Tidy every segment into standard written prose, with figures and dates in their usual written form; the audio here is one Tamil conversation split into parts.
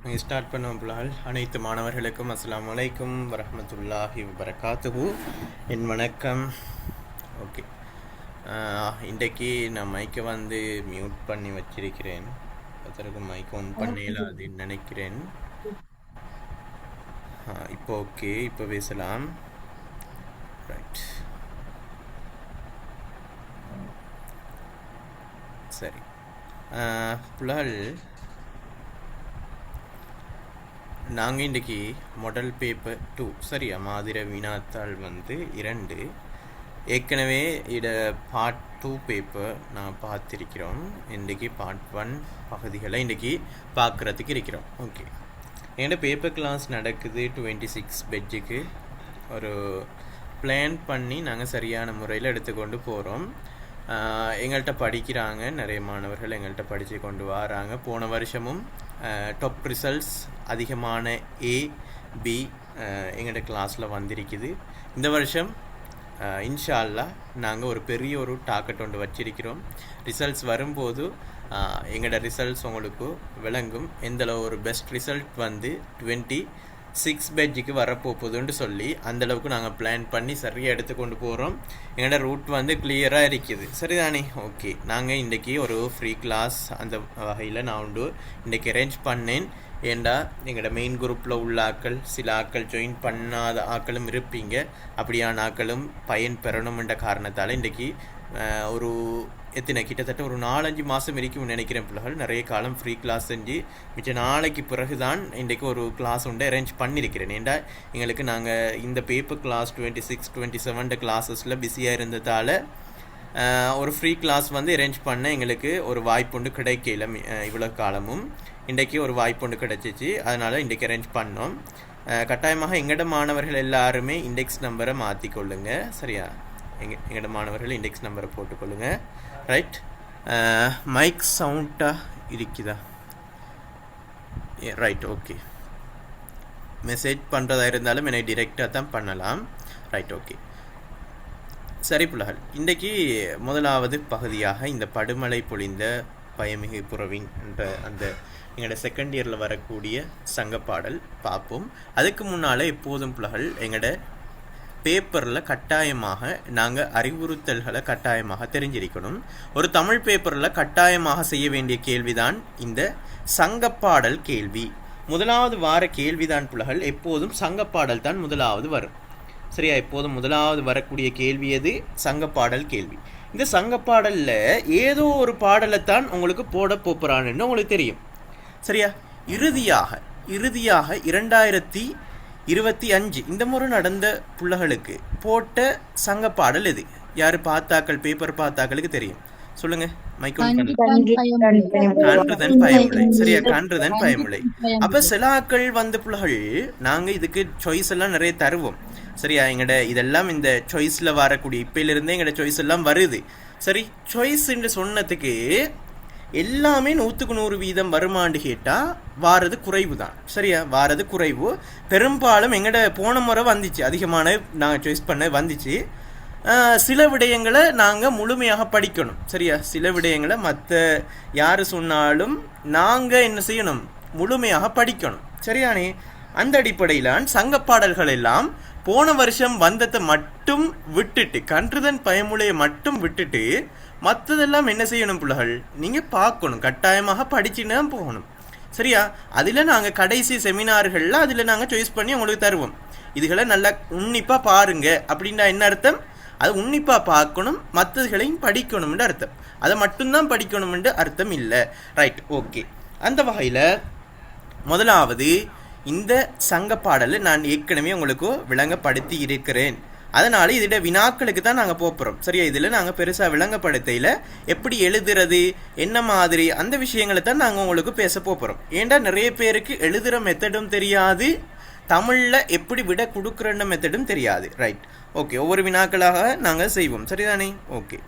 ஸ்டார்ட் பண்ணுவோம் புலால். அனைத்து மாணவர்களுக்கும் அஸ்ஸலாமு அலைக்கும் வரஹ்மத்துல்லாஹி வபரகாத்துஹு. என் வணக்கம். ஓகே, இன்றைக்கு நான் மைக்கை மியூட் பண்ணி வச்சிருக்கிறேன். அதற்கு மைக் ஆன் பண்ணல அதுன்னு நினைக்கிறேன். இப்போ ஓகே, இப்போ பேசலாம். ரைட், சரி. புலால், நாங்கள் இன்றைக்கி மாடல் பேப்பர் 2 சரியா மாதிர வினாத்தாள் 2 ஏற்கனவே இதை பார்ட் 2 பேப்பர் நான் பார்த்துருக்கிறோம். இன்றைக்கி பார்ட் 1 பகுதிகளை இன்றைக்கி பார்க்குறதுக்கு இருக்கிறோம். ஓகே, என்கிட்ட பேப்பர் கிளாஸ் நடக்குது 26 பெட்ஜுக்கு. ஒரு பிளான் பண்ணி நாங்கள் சரியான முறையில் எடுத்துக்கொண்டு போகிறோம். எங்கள்கிட்ட படிக்கிறாங்க நிறைய மாணவர்கள், எங்கள்கிட்ட படித்து கொண்டு வராங்க. போன வருஷமும் டாப் ரிசல்ட்ஸ் அதிகமான A, B எங்கள்கிட்ட கிளாஸில் வந்திருக்குது. இந்த வருஷம் இன்ஷா அல்லாஹ் நாங்கள் ஒரு பெரிய ஒரு டார்கெட் ஒன்று வச்சிருக்கிறோம். ரிசல்ட்ஸ் வரும்போது எங்களோட ரிசல்ட்ஸ் உங்களுக்கு விளங்கும். எந்தளவு ஒரு பெஸ்ட் ரிசல்ட் 26 பேட்ஜுக்கு வரப்போகுதுன்னு சொல்லி அந்தளவுக்கு நாங்கள் பிளான் பண்ணி சரியாக எடுத்துக்கொண்டு போகிறோம். எங்களோட ரூட் கிளியராக இருக்குது, சரிதானே? ஓகே, நாங்கள் இன்றைக்கி ஒரு ஃப்ரீ கிளாஸ் அந்த வகையில் நான் இன்றைக்கி அரேஞ்ச் பண்ணேன். ஏண்டா எங்களோட மெயின் குரூப்பில் உள்ள ஆக்கள், சில ஆக்கள் ஜாயின் பண்ணாத ஆக்களும் இருப்பீங்க. அப்படியான ஆக்களும் பயன் பெறணுமென்ற காரணத்தால் இன்றைக்கி ஒரு கிட்டத்தட்ட ஒரு 4-5 மாதம் இருக்கும்னு நினைக்கிறேன். பிள்ளைகள் நிறைய காலம் ஃப்ரீ கிளாஸ் செஞ்சு மிச்ச நாளைக்கு பிறகு தான் இன்றைக்கு ஒரு கிளாஸ் உண்டு அரேஞ்ச் பண்ணியிருக்கிறேன். ஏண்டா எங்களுக்கு நாங்கள் இந்த பேப்பர் கிளாஸ் 26, 27 கிளாஸஸில் பிஸியாக இருந்ததால் ஒரு ஃப்ரீ கிளாஸ் அரேஞ்ச் பண்ண எங்களுக்கு ஒரு வாய்ப்பு கிடைக்கல. இவ்வளோ காலமும் இன்றைக்கி ஒரு வாய்ப்பு கிடைச்சிச்சு, அதனால் இன்றைக்கி அரேஞ்ச் பண்ணோம். கட்டாயமாக எங்களோட மாணவர்கள் எல்லாருமே இண்டெக்ஸ் நம்பரை மாற்றிக்கொள்ளுங்க, சரியா? எங்களோட மாணவர்கள் இண்டெக்ஸ் நம்பரை போட்டுக்கொள்ளுங்க. ரைட், மைக் சவுண்டாக இருக்குதா? Right, okay. மெசேஜ் பண்ணுறதா இருந்தாலும் என்னை டிரெக்டாக தான் பண்ணலாம். ரைட், ஓகே, சரி பிள்ளைகள். இன்றைக்கி முதலாவது பகுதியாக இந்த படுமழை பொழிந்த பயமிகு புறவின் என்ற அந்த எங்களோட செகண்ட் இயரில் வரக்கூடிய சங்கப்பாடல் பார்ப்போம். அதுக்கு முன்னால் எப்போதும் பிள்ளைகள் எங்களோட பேப்பரில் கட்டாயமாக நாங்கள் அறிவுறுத்தல்களை கட்டாயமாக தெரிஞ்சிருக்கணும். ஒரு தமிழ் பேப்பரில் கட்டாயமாக செய்ய வேண்டிய கேள்விதான் இந்த சங்கப்பாடல் கேள்வி. முதலாவது வார கேள்விதான் பிள்ளைகள் எப்போதும் சங்கப்பாடல் தான் முதலாவது வரும், சரியா? எப்போதும் முதலாவது வரக்கூடிய கேள்வி எது? சங்கப்பாடல் கேள்வி. இந்த சங்கப்பாடலில் ஏதோ ஒரு பாடலைத்தான் உங்களுக்கு போட போகிறான்னு உங்களுக்கு தெரியும், சரியா? இறுதியாக 2025 இந்த முறை நடந்த பிள்ளைகளுக்கு போட்ட சங்கப்பாடல் எது? யார் பார்த்தாக்கள், பேப்பர் பார்த்தாக்களுக்கு தெரியும், சொல்லுங்க. கான்றுதன் பயமுலை, சரியா? கான்றுதன் பயமுலை. அப்ப சில ஆக்கள் பிள்ளைகள் நாங்க இதுக்கு சாய்ஸ் எல்லாம் நிறைய தருவோம், சரியா? எங்கட இதெல்லாம் இந்த சாய்ஸ்ல வரக்கூடிய இப்பையிலிருந்தே எங்கட சாய்ஸ் எல்லாம் வருது, சரி? சாய்ஸ் என்று சொன்னதுக்கு எல்லாமே 100% வருமானு கேட்டால் வாரது குறைவு தான், சரியா? வாரது குறைவு. பெரும்பாலும் எங்கள்ட போன முறை வந்துச்சு, அதிகமான நாங்கள் சாய்ஸ் பண்ண வந்துச்சு. சில விடயங்களை நாங்கள் முழுமையாக படிக்கணும், சரியா? சில விடயங்களை மற்ற யார் சொன்னாலும் நாங்கள் என்ன செய்யணும்? முழுமையாக படிக்கணும், சரியானே? அந்த அடிப்படையிலான் சங்கப்பாடல்கள் எல்லாம் போன வருஷம் வந்ததை மட்டும் விட்டுட்டு, கன்றுதன் பயமுலையை மட்டும் விட்டுட்டு மற்றதெல்லாம் என்ன செய்யணும் பிள்ளைகள்? நீங்கள் பார்க்கணும், கட்டாயமாக படிச்சுன்னு தான் போகணும், சரியா? அதில் நாங்கள் கடைசி செமினார்களில் அதில் நாங்கள் சாய்ஸ் பண்ணி உங்களுக்கு தருவோம். இதுகளை நல்லா உன்னிப்பாக பாருங்க. அப்படின்னா என்ன அர்த்தம்? அது உன்னிப்பாக பார்க்கணும், மற்றதுகளையும் படிக்கணும்னு அர்த்தம். அதை மட்டும்தான் படிக்கணும்னு அர்த்தம் இல்லை. Right, okay. அந்த வகையில் முதலாவது இந்த சங்கப்பாடலை நான் ஏற்கனவே உங்களுக்கு விளங்கப்படுத்தி இருக்கிறேன். அதனால இதோட வினாக்களுக்கு தான் நாங்கள் போகிறோம், சரியா? இதில் நாங்கள் பெருசாக விளங்கப்படுத்தையில் எப்படி எழுதுறது, என்ன மாதிரி அந்த விஷயங்களை தான் நாங்கள் உங்களுக்கு பேச போகிறோம். ஏண்டா நிறைய பேருக்கு எழுதுகிற மெத்தடும் தெரியாது, தமிழில் எப்படி விட கொடுக்குற மெத்தடும் தெரியாது. Right, okay. ஒவ்வொரு வினாக்களாக நாங்கள் செய்வோம், சரிதானே? Okay,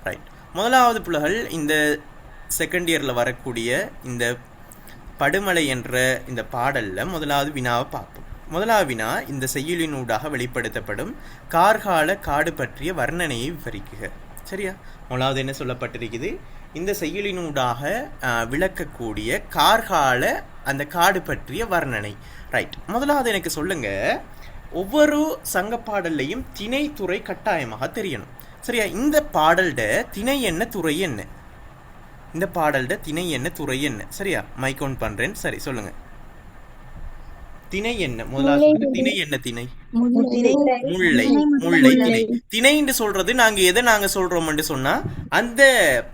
right. முதலாவது பிள்ளைகள் இந்த செகண்ட் இயரில் வரக்கூடிய இந்த படுமலை என்ற இந்த பாடலில் முதலாவது வினாவை பார்ப்போம். முதலாவது வினா, இந்த செய்யுளினூடாக வெளிப்படுத்தப்படும் கார்கால காடு பற்றிய வர்ணனையை விவரிக்குக, சரியா? முதலாவது என்ன சொல்லப்பட்டிருக்குது, இந்த செய்யுளினூடாக விளக்கக்கூடிய கார்கால அந்த காடு பற்றிய வர்ணனை. ரைட், முதலாவது எனக்கு சொல்லுங்க, ஒவ்வொரு சங்க பாடல்லையும் திணை துறை கட்டாயமாக தெரியணும். சரியா? இந்த பாடல்ட திணை என்ன துறை என்ன? இந்த பாடல்ட திணை என்ன துறை என்ன? சரியா? மைக் ஆன் பண்றேன். சரி, சொல்லுங்க. திணை என்ன? முதலாவது திணை என்ன? திணை முல்லை. முல்லை திணை. திணைன்னு சொல்றது நாங்க எதை நாங்க சொல்றோம்னு சொன்னா, அந்த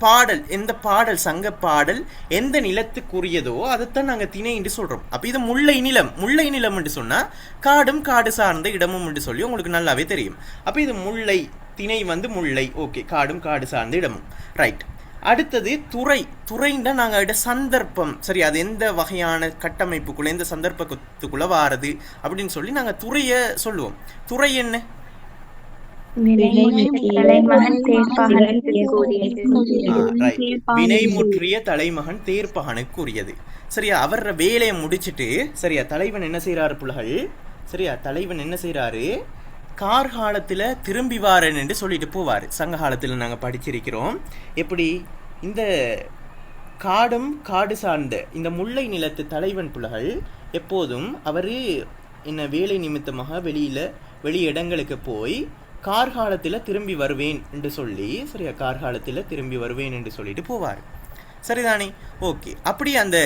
பாடல் எந்த பாடல் சங்க பாடல் எந்த நிலத்துக்குரியதோ அதைத்தான் நாங்க திணை என்று சொல்றோம். அப்ப இது முல்லை நிலம். முல்லை நிலம் என்று சொன்னா காடும் காடு சார்ந்த இடமும் என்று சொல்லி உங்களுக்கு நல்லாவே தெரியும். அப்ப இது முல்லை திணை வந்து முல்லை. ஓகே, காடும் காடு சார்ந்த இடமும். ரைட். அடுத்தது துறை. துறைன்னா நாங்கள் சந்தர்ப்பம். சரி, அது எந்த வகையான கட்டமைப்புக்குள்ள எந்த சந்தர்ப்பத்துக்குள்ள வாரது அப்படின்னு சொல்லி நாங்கள் துறையை சொல்லுவோம். துறை என்ன? வினைமுற்றிய தலைமகன் தேர்ப்பகனுக்குரியது. சரியா? அவர வேலையை முடிச்சுட்டு சரியா தலைவன் என்ன செய்யறாரு புலகள்? சரியா, தலைவன் என்ன செய்யறாரு, கார்காலத்தில் திரும்பி வாரன் என்று சொல்லிட்டு போவார். சங்க காலத்தில் நாங்கள் படிச்சிருக்கிறோம். எப்படி இந்த காடும் காடு சார்ந்த இந்த முல்லை நிலத்து தலைவன் புலகள் எப்போதும் அவர் என்ன வேலை நிமித்தமாக வெளி இடங்களுக்கு போய் கார்காலத்தில் திரும்பி வருவேன் என்று சொல்லி, சரியா, கார்காலத்தில் திரும்பி வருவேன் என்று சொல்லிட்டு போவார். சரிதானே? ஓகே. அப்படி அந்த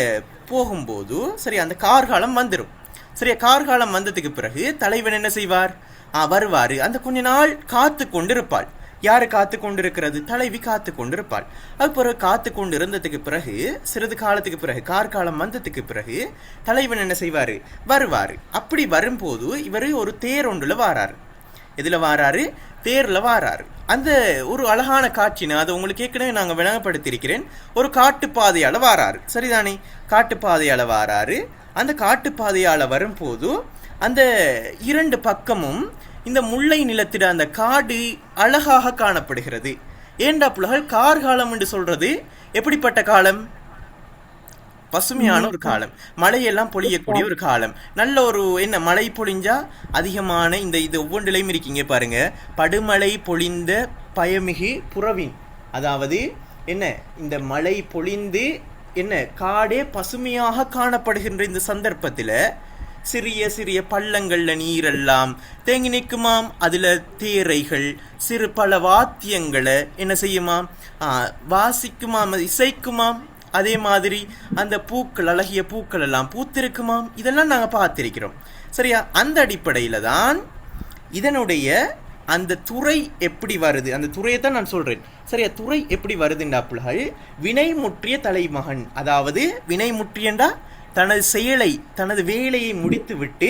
போகும்போது சரி அந்த கார்காலம் வந்துடும். சரியா? கார்காலம் வந்ததுக்கு பிறகு தலைவன் என்ன செய்வார், வருவார். அந்த கொஞ்ச நாள் காத்து கொண்டிருப்பாள். யாரு காத்து கொண்டிருக்கிறது? தலைவி காத்து கொண்டிருப்பாள். அது பிறகு காத்து கொண்டு இருந்ததுக்கு பிறகு சிறிது காலத்துக்கு பிறகு கார்காலம் வந்ததுக்கு பிறகு தலைவன் என்ன செய்வாரு, வருவாரு. அப்படி வரும்போது இவர் ஒரு தேர் ஒன்றுல வாராரு. எதுல வாராரு? தேர்ல வாராரு. அந்த ஒரு அழகான காட்சின்னு அது உங்களுக்கு ஏற்கனவே நாங்கள் விளங்கப்படுத்தியிருக்கிறேன். ஒரு காட்டுப்பாதையால வாராரு. சரிதானே? காட்டுப்பாதையால வாராரு. அந்த காட்டுப்பாதையால வரும்போது அந்த இரண்டு பக்கமும் இந்த முல்லை நிலத்திட அந்த காடு அழகாக காணப்படுகிறது. ஏண்டா புலகள் கார்காலம் என்று சொல்றது எப்படிப்பட்ட காலம்? பசுமையான ஒரு காலம், மழையெல்லாம் பொழியக்கூடிய ஒரு காலம். நல்ல ஒரு என்ன மழை பொழிஞ்சா அதிகமான இந்த இது ஒவ்வொன்றிலையும் இருக்கீங்க பாருங்க. படுமழை பொழிந்த பயமிகு புறவின், அதாவது என்ன இந்த மழை பொழிந்து என்ன காடே பசுமையாக காணப்படுகின்ற இந்த சந்தர்ப்பத்தில் சிறிய சிறிய பள்ளங்கள்ல நீரெல்லாம் தேங்கி நிற்குமாம். அதுல தேரைகள் சிறு பல வாத்தியங்களை என்ன செய்யுமாம், வாசிக்குமாம், இசைக்குமாம். அதே மாதிரி அந்த பூக்கள், அழகிய பூக்கள் எல்லாம் பூத்திருக்குமாம். இதெல்லாம் நாங்கள் பார்த்திருக்கிறோம். சரியா? அந்த அடிப்படையில தான் இதனுடைய அந்த துறை எப்படி வருது, அந்த துறையை தான் நான் சொல்றேன். சரியா? துறை எப்படி வருதுண்டா புலகள், வினை முற்றிய தலைமகன். அதாவது வினை முற்றியண்டா தனது செயலை தனது வேலையை முடித்து விட்டு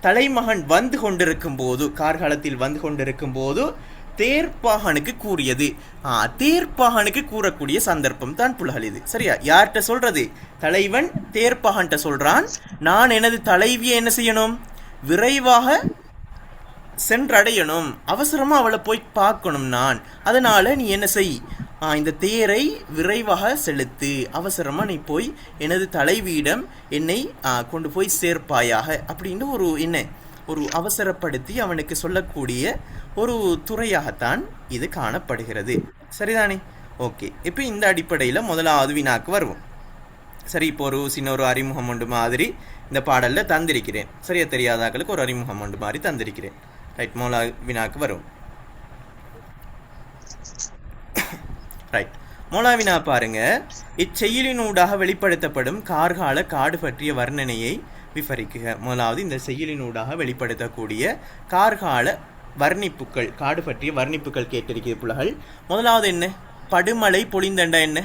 தலைமகன் வந்து கொண்டிருக்கும் போது, கார்காலத்தில் வந்து கொண்டிருக்கும் போது தேர்ப்பாகனுக்கு கூறியது. தேர்ப்பாகனுக்கு கூறக்கூடிய சந்தர்ப்பம் தான் புலகள் இது. சரியா? யார்கிட்ட சொல்றது? தலைவன் தேர்ப்பாகன்ட்ட சொல்றான், நான் எனது தலைவியை என்ன செய்யணும், விரைவாக சென்றடையணும், அவசரமா அவளை போய் பார்க்கணும் நான். அதனால நீ என்ன செய், இந்த தேரை விரைவாக செலுத்து, அவசரமா நீ போய் எனது தலைவியிடம் என்னை கொண்டு போய் சேர்ப்பாயாக அப்படின்னு ஒரு என்ன ஒரு அவசரப்படுத்தி அவனுக்கு சொல்லக்கூடிய ஒரு துறையாகத்தான் இது காணப்படுகிறது. சரிதானே? ஓகே. இப்போ இந்த அடிப்படையில் முதலாவது வினாக்கு வருவோம். சரி, இப்போ ஒரு சின்ன ஒரு அறிமுகம் ஒன்று மாதிரி இந்த பாடலில் தந்திருக்கிறேன். சரியா? தெரியாதாக்களுக்கு ஒரு அறிமுகம் ஒன்று மாதிரி தந்திருக்கிறேன். ரைட், முதலாவது வினாக்கு வரும். ரைட், முதலாவது வினா பாருங்க. இச்செயலினூடாக வெளிப்படுத்தப்படும் கார்கால காடு பற்றிய வர்ணனையை விவரிக்குக. முதலாவது இந்த செய்யுளினூடாக வெளிப்படுத்தக்கூடிய கார்கால வர்ணிப்புகள், காடு பற்றிய வர்ணிப்புகள் கேட்டிருக்கிற புலகள். முதலாவது என்ன? படுமழை பொழிந்தண்டா என்ன?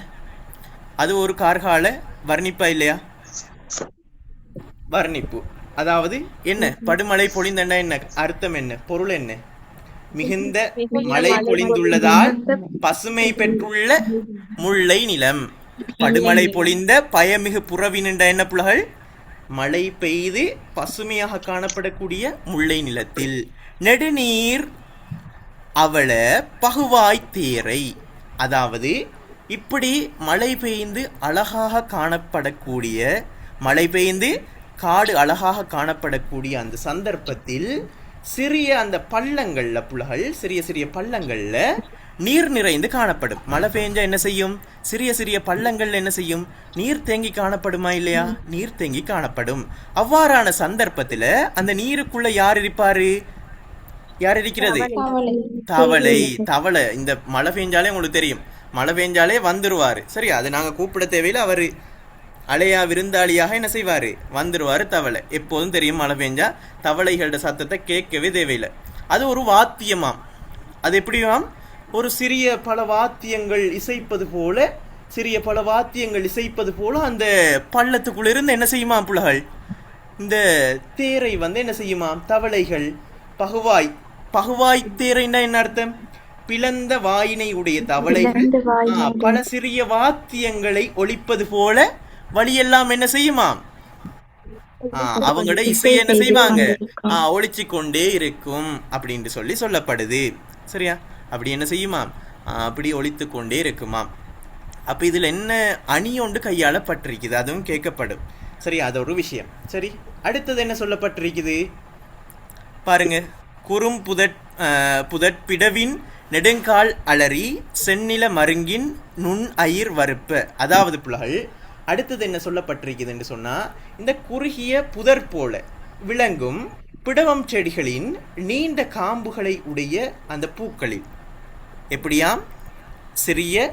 அது ஒரு கார்கால வர்ணிப்பா இல்லையா? வர்ணிப்பு. அதாவது என்ன படுமழை பொழிந்தண்டா என்ன அர்த்தம், என்ன பொருள், என்ன? மிகுந்த மழை பொழிந்துள்ளதால் பசுமை பெற்றுள்ள முல்லை நிலம். படுமழை பொழிந்த பயமிகு புறவினின்ற என்ன புலகள்? மழை பெய்து பசுமையாக காணப்படக்கூடிய முல்லை நிலத்தில். நெடுநீர் அவள பகுவாய் தேரை. அதாவது இப்படி மழை பெய்ந்து அழகாக காணப்படக்கூடிய, மழை பெய்ந்து காடு அழகாக காணப்படக்கூடிய அந்த சந்தர்ப்பத்தில் சிறிய அந்த பள்ளங்கள்ல புலகள், சிறிய சிறிய பள்ளங்கள்ல நீர் நிறைந்து காணப்படும். மழை பெஞ்சா என்ன செய்யும்? சிறிய சிறிய பள்ளங்கள் என்ன செய்யும்? நீர் தேங்கி காணப்படுமா இல்லையா? நீர் தேங்கி காணப்படும். அவ்வாறான சந்தர்ப்பத்தில் அந்த நீருக்குள்ள யார் இருப்பாரு? யார் இருக்கிறது? தவளை. தவளை இந்த மழை பெஞ்சாலே உங்களுக்கு தெரியும், மழை பெஞ்சாலே வந்துருவாரு. சரி, அது நாங்கள் கூப்பிட தேவையில்லை, அவர் அலையா விருந்தாளியாக என்ன செய்வார்? வந்துடுவார் தவளை. எப்போதும் தெரியும், மழை பெஞ்சா தவளைகளோட சத்தத்தை கேட்கவே தேவையில்லை. அது ஒரு வாத்தியமாம். அது எப்படியாம்? ஒரு சிறிய பல வாத்தியங்கள் இசைப்பது போல, சிறிய பல வாத்தியங்கள் இசைப்பது போல அந்த பள்ளத்துக்குள்ளிருந்து என்ன செய்யுமா புலகள்? இந்த தேரை வந்து என்ன செய்யுமாம்? தவளைகள் பகுவாய். பகுவாய் தேரைன்னா என்ன அர்த்தம்? பிளந்த வாயினை உடைய தவளைகள் பல சிறிய வாத்தியங்களை ஒலிப்பது போல வழியெல்லாம் என்ன செய்யுமாம்? அவங்களோட இசையை என்ன செய்வாங்க? ஒழிச்சு கொண்டே இருக்கும் அப்படின்னு சொல்லப்படுது. சரியா? அப்படி என்ன செய்யுமாம்? அப்படி ஒழித்து கொண்டே இருக்குமாம். அப்ப இதுல என்ன அணி ஒன்று கையாளப்பட்டிருக்குது, அதுவும் கேட்கப்படும். சரி, அது ஒரு விஷயம். சரி, அடுத்தது என்ன சொல்லப்பட்டிருக்குது பாருங்க. குறும் புதற்பிடவின் நெடுங்கால் அலறி செந்நில மருங்கின் நுண் அயிர் வறுப்ப. அதாவது புலகள் அடுத்தது என்ன சொல்லப்பட்டிருக்குது என்று சொன்னா, இந்த குறுகிய புதர் போல விளங்கும் பிடவம் செடிகளின் நீண்ட காம்புகளை உடைய அந்த பூக்களில் எப்படியாம்? சிறிய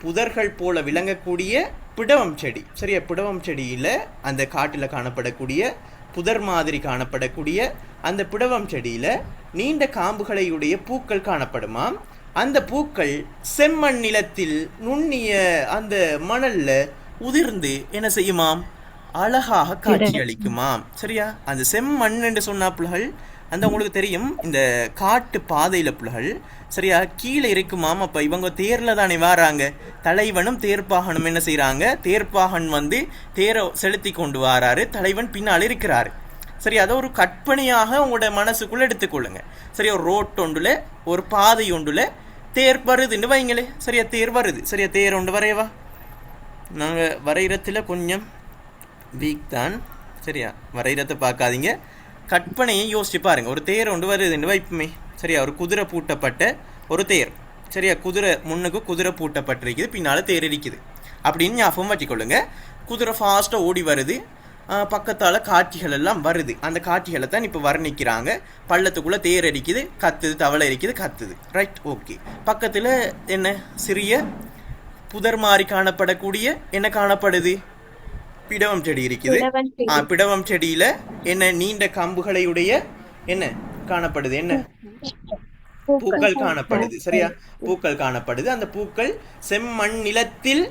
புதர்கள் போல விளங்கக்கூடிய பிடவம் செடி. சரியா? பிடவம் செடியில அந்த காட்டில் காணப்படக்கூடிய புதர் மாதிரி காணப்படக்கூடிய அந்த பிடவம் செடியில நீண்ட காம்புகளை உடைய பூக்கள் காணப்படுமாம். அந்த பூக்கள் செம்மண் நிலத்தில் நுண்ணிய அந்த மணல்ல உதிர்ந்து என்ன செய்யுமாம்? அழகாக காட்சி அளிக்குமாம். சரியா? அந்த செம்மண் என்று சொன்னா புலகள், அந்த உங்களுக்கு தெரியும் இந்த காட்டு பாதையில புலகள் சரியா கீழே இருக்குமாம். அப்ப இவங்க தேர்ல தானே வாராங்க. தலைவனும் தேர்ப்பாகனும் என்ன செய்யறாங்க? தேர்ப்பாகன் வந்து தேரை செலுத்தி கொண்டு வாராரு, தலைவன் பின்னால் இருக்கிறாரு. சரி, அதை ஒரு கற்பனையாக உங்களோட மனசுக்குள்ள எடுத்துக்கொள்ளுங்க. சரியா? ஒரு ரோட் ஒன்றுல, ஒரு பாதை ஒன்றுல தேர் வருதுன்னு வைங்களே. சரியா? தேர் வருது. சரியா? தேர் ஒன்று வரையவா? நாங்கள் வரைகிறத்துல கொஞ்சம் வீக் தான். சரியா? வரைகிறத பார்க்காதீங்க, கற்பனையை யோசிச்சு பாருங்க. ஒரு தேர் ஒன்று வருதுன்னு வைப்புமே. சரியா? ஒரு குதிரை பூட்டப்பட்ட ஒரு தேர். சரியா? குதிரை முன்னுக்கு குதிரை பூட்டப்பட்டிருக்குது, பின்னால தேர் இருக்குது அப்படின்னு ஞாபகம் வச்சுக்கொள்ளுங்க. குதிரை ஃபாஸ்ட்டாக ஓடி வருது, பக்கத்தால் காட்சிகள் எல்லாம் வருது. அந்த காட்சிகளை தான் இப்போ வர்ணிக்கிறாங்க. பள்ளத்துக்குள்ளே தேர் அடிக்குது, கத்துது, தவளை இருக்குது, கத்துது. Right, okay. பக்கத்தில் என்ன? சிறிய புதர் மாதிரி காணப்படக்கூடிய என்ன காணப்படுது? பிடவம் செடி இருக்குது. பிடவம் செடியில என்ன? நீண்ட கம்புகளை உடைய என்ன காணப்படுது? என்ன? பூக்கள் காணப்படுது. சரியா? பூக்கள் காணப்படுது. அந்த பூக்கள் செம்மண் நிலத்தில்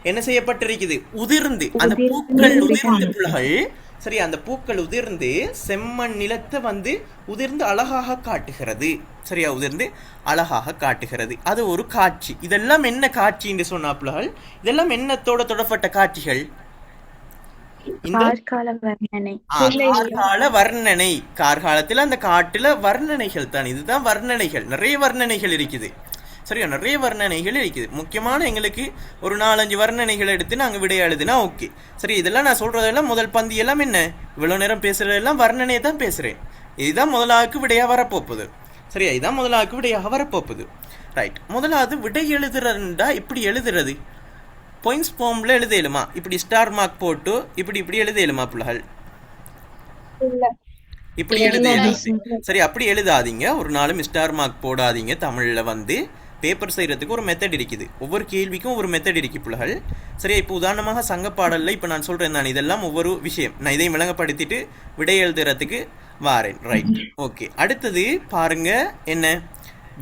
என்ன செய்யப்பட்டிருக்குது? உதிர்ந்து. அந்த பூக்கள் உதிர்ந்து புலகள். சரி, அந்த பூக்கள் உதிர்ந்து செம்மண் நிலத்தை வந்து உதிர்ந்து அழகாக காட்டுகிறது. சரியா? உதிர்ந்து அழகாக காட்டுகிறது. அது ஒரு காட்சி. இதெல்லாம் என்ன காட்சி என்று சொன்னா புலகள்? இதெல்லாம் என்னத்தோட தொடப்பட்ட காட்சிகள்? கார்கால வர்ணனை. கார்காலத்தில் அந்த காட்டுல வர்ணனைகள் தான். இதுதான் வர்ணனைகள். நிறைய வர்ணனைகள் இருக்குது. சரியா? நிறைய வர்ணனைகள் இருக்குது. முக்கியமான எங்களுக்கு ஒரு 4-5 வர்ணனைகள் எடுத்து நாங்கள் விடைய எழுதுனா ஓகே. சரி, இதெல்லாம் நான் சொல்றதெல்லாம் முதல் பந்தி எல்லாம் என்ன? இவ்வளவு நேரம் பேசுறதெல்லாம் வர்ணனையை தான் பேசுறேன். இதுதான் முதலாவுக்கு விடையா வரப்போகுது. சரியா? இதுதான் முதலாவுக்கு விடையாக வரப்போகுது. ரைட். முதலாவது விடை எழுதுறதுண்டா இப்படி எழுதுறது பாயிண்ட்ஸ் ஃபார்ம்ல எழுதலுமா? இப்படி ஸ்டார் மார்க் போட்டு இப்படி இப்படி எழுதலுமா புலகள்? இப்படி எழுதாது. சரி, அப்படி எழுதாதீங்க. ஒரு நாளும் ஸ்டார் மார்க் போடாதீங்க. தமிழ்ல வந்து பேப்பர் செய்யறதுக்கு ஒரு மெத்தட் இருக்குது. ஒவ்வொரு கேள்விக்கும் ஒரு மெத்தட் இருக்கு புலகள். சரியா? இப்போ உதாரணமாக சங்கப்பாடல்ல இப்போ நான் சொல்றேன், நான் இதெல்லாம் ஒவ்வொரு விஷயம் நான் இதை விளங்கப்படுத்திட்டு விடை எழுதுறதுக்கு வாரேன். Right, okay. அடுத்தது பாருங்க, என்ன?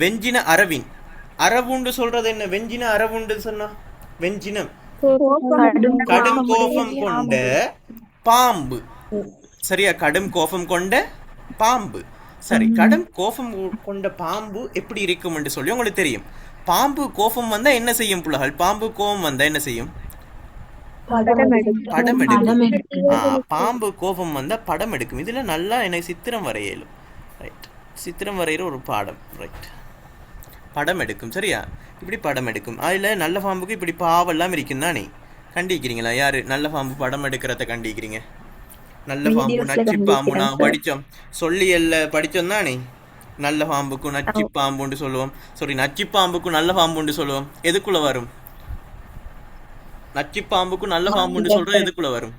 வெஞ்சின அரவின். அரவுண்டு சொல்றது என்ன? வெஞ்சின அரவுண்டு சொன்னா வெஞ்சினம் கடும் கோபம் கொண்ட பாம்பு. சரியா? கடும் கோபம் கொண்ட பாம்பு. சரி, கடும் கோபம் கொண்ட பாம்பு எப்படி இருக்கும் என்று சொல்லி உங்களுக்கு தெரியும். பாம்பு கோபம் வந்தா என்ன செய்யும் புலகள்? பாம்பு கோபம் வந்தா என்ன செய்யும்? படம் எடுக்கும். பாம்பு கோபம் வந்தா படம் எடுக்கும். இதுல நல்லா எனக்கு சித்திரம் வரையலும். ரைட், சித்திரம் வரைகிற ஒரு பாடம். ரைட், படம் எடுக்கும். சரியா? இப்படி படம் எடுக்கும். அதில் நல்ல பாம்புக்கு இப்படி பாவெல்லாம் இருக்கும் தானே? கண்டிக்கிறீங்களா? யாரு நல்ல பாம்பு படம் எடுக்கிறத கண்டிக்கிறீங்க? நல்ல பாம்பு, நச்சு பாம்பு நாங்கள் படித்தோம், சொல்லியல்ல படித்தோம் தானே? நல்ல பாம்புக்கும் நச்சு பாம்புன்னு சொல்லுவோம். நச்சு பாம்புக்கும் நல்ல பாம்புன்னு சொல்லுவோம். எதுக்குள்ள வரும்? நச்சு பாம்புக்கும் நல்ல பாம்புன்னு சொல்றது எதுக்குள்ள வரும்?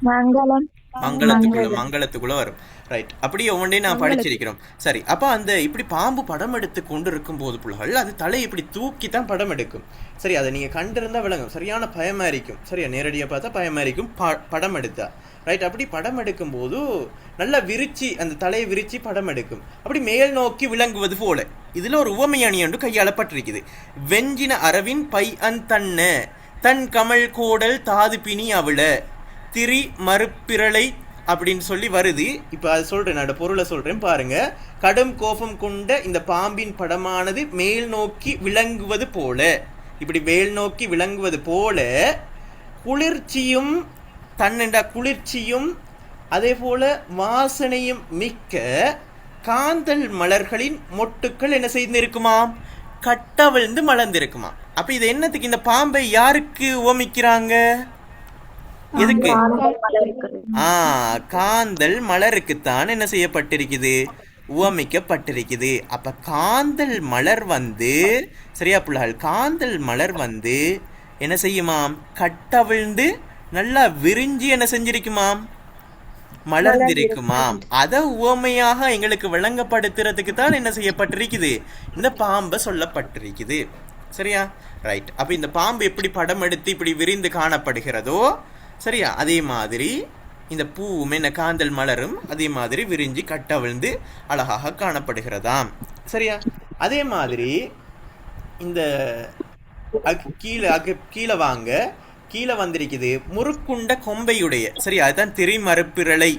மங்களத்துக்குள்ள வரும். ரைட். அப்படி ஒவ்வொன்றே நான் படிச்சிருக்கிறோம். சரி, அப்ப அந்த இப்படி பாம்பு படம் எடுத்து கொண்டு இருக்கும் போது புள்ளைகள் அது தலையை இப்படி தூக்கி தான் படம் எடுக்கும். சரி, அதை நீங்க கண்டிருந்தா விளங்கும். சரியான பயமா இருக்கும். சரியா, நேரடியா பார்த்தா பயமா இருக்கும் படம் எடுத்தா. ரைட். அப்படி படம் எடுக்கும் போது நல்லா விரிச்சி அந்த தலையை விரிச்சி படம் எடுக்கும். அப்படி மேல் நோக்கி விளங்குவது போல. இதுல ஒரு உவமையணி ஒன்று கையாளப்பட்டிருக்குது. வெஞ்சின அரவின் பை தன்ன தன் கமல் கோடல் தாது பிணி அவள திரி மறுப்பிரளை அப்படின்னு சொல்லி வருது. இப்போ அது சொல்றேன், நான் பொருளை சொல்றேன் பாருங்க. கடும் கோபம் கொண்ட இந்த பாம்பின் படமானது மேல் நோக்கி விளங்குவது போல, இப்படி மேல் நோக்கி விளங்குவது போல குளிர்ச்சியும் தன்னெண்டா குளிர்ச்சியும் அதே போல வாசனையும் மிக்க காந்தல் மலர்களின் மொட்டுக்கள் என்ன செய்திருக்குமாம்? கட்டவிழ்ந்து மலர்ந்திருக்குமா. அப்ப இது என்னத்துக்கு? இந்த பாம்பை யாருக்கு உவமிக்கிறாங்க? எதுக்கு? காந்தல் மலருக்குத்தான் என்ன செய்யப்பட்டிருக்குது? உவமிக்கப்பட்டிருக்குது. அப்ப காந்தல் மலர் வந்து சரியா புள்ளால், காந்தல் மலர் வந்து என்ன செய்யுமாம்? கட்டவிழ்ந்து நல்லா விரிஞ்சி என்ன செஞ்சிருக்குமாம்? மலர்ந்திருக்குமாம். அத உவமையாக எங்களுக்கு விளங்கப்படுத்துறதுக்கு தான் என்ன செய்யப்பட்டிருக்குது? இந்த பாம்பை சொல்லப்பட்டிருக்குது. சரியா, ரைட். அப்ப இந்த பாம்பு எப்படி படம் எடுத்து இப்படி விரிந்து காணப்படுகிறதோ சரியா, அதே மாதிரி இந்த பூவும் என்ன காந்தல் மலரும் அதே மாதிரி விரிஞ்சி கட்டவிழ்ந்து அழகாக காணப்படுகிறதாம். சரியா, அதே மாதிரி இந்த கீழே வாங்க கீழே வந்திருக்குது முறுக்குண்ட கொம்பையுடைய. சரியா, அதுதான் திரிமறுப்பிரளை.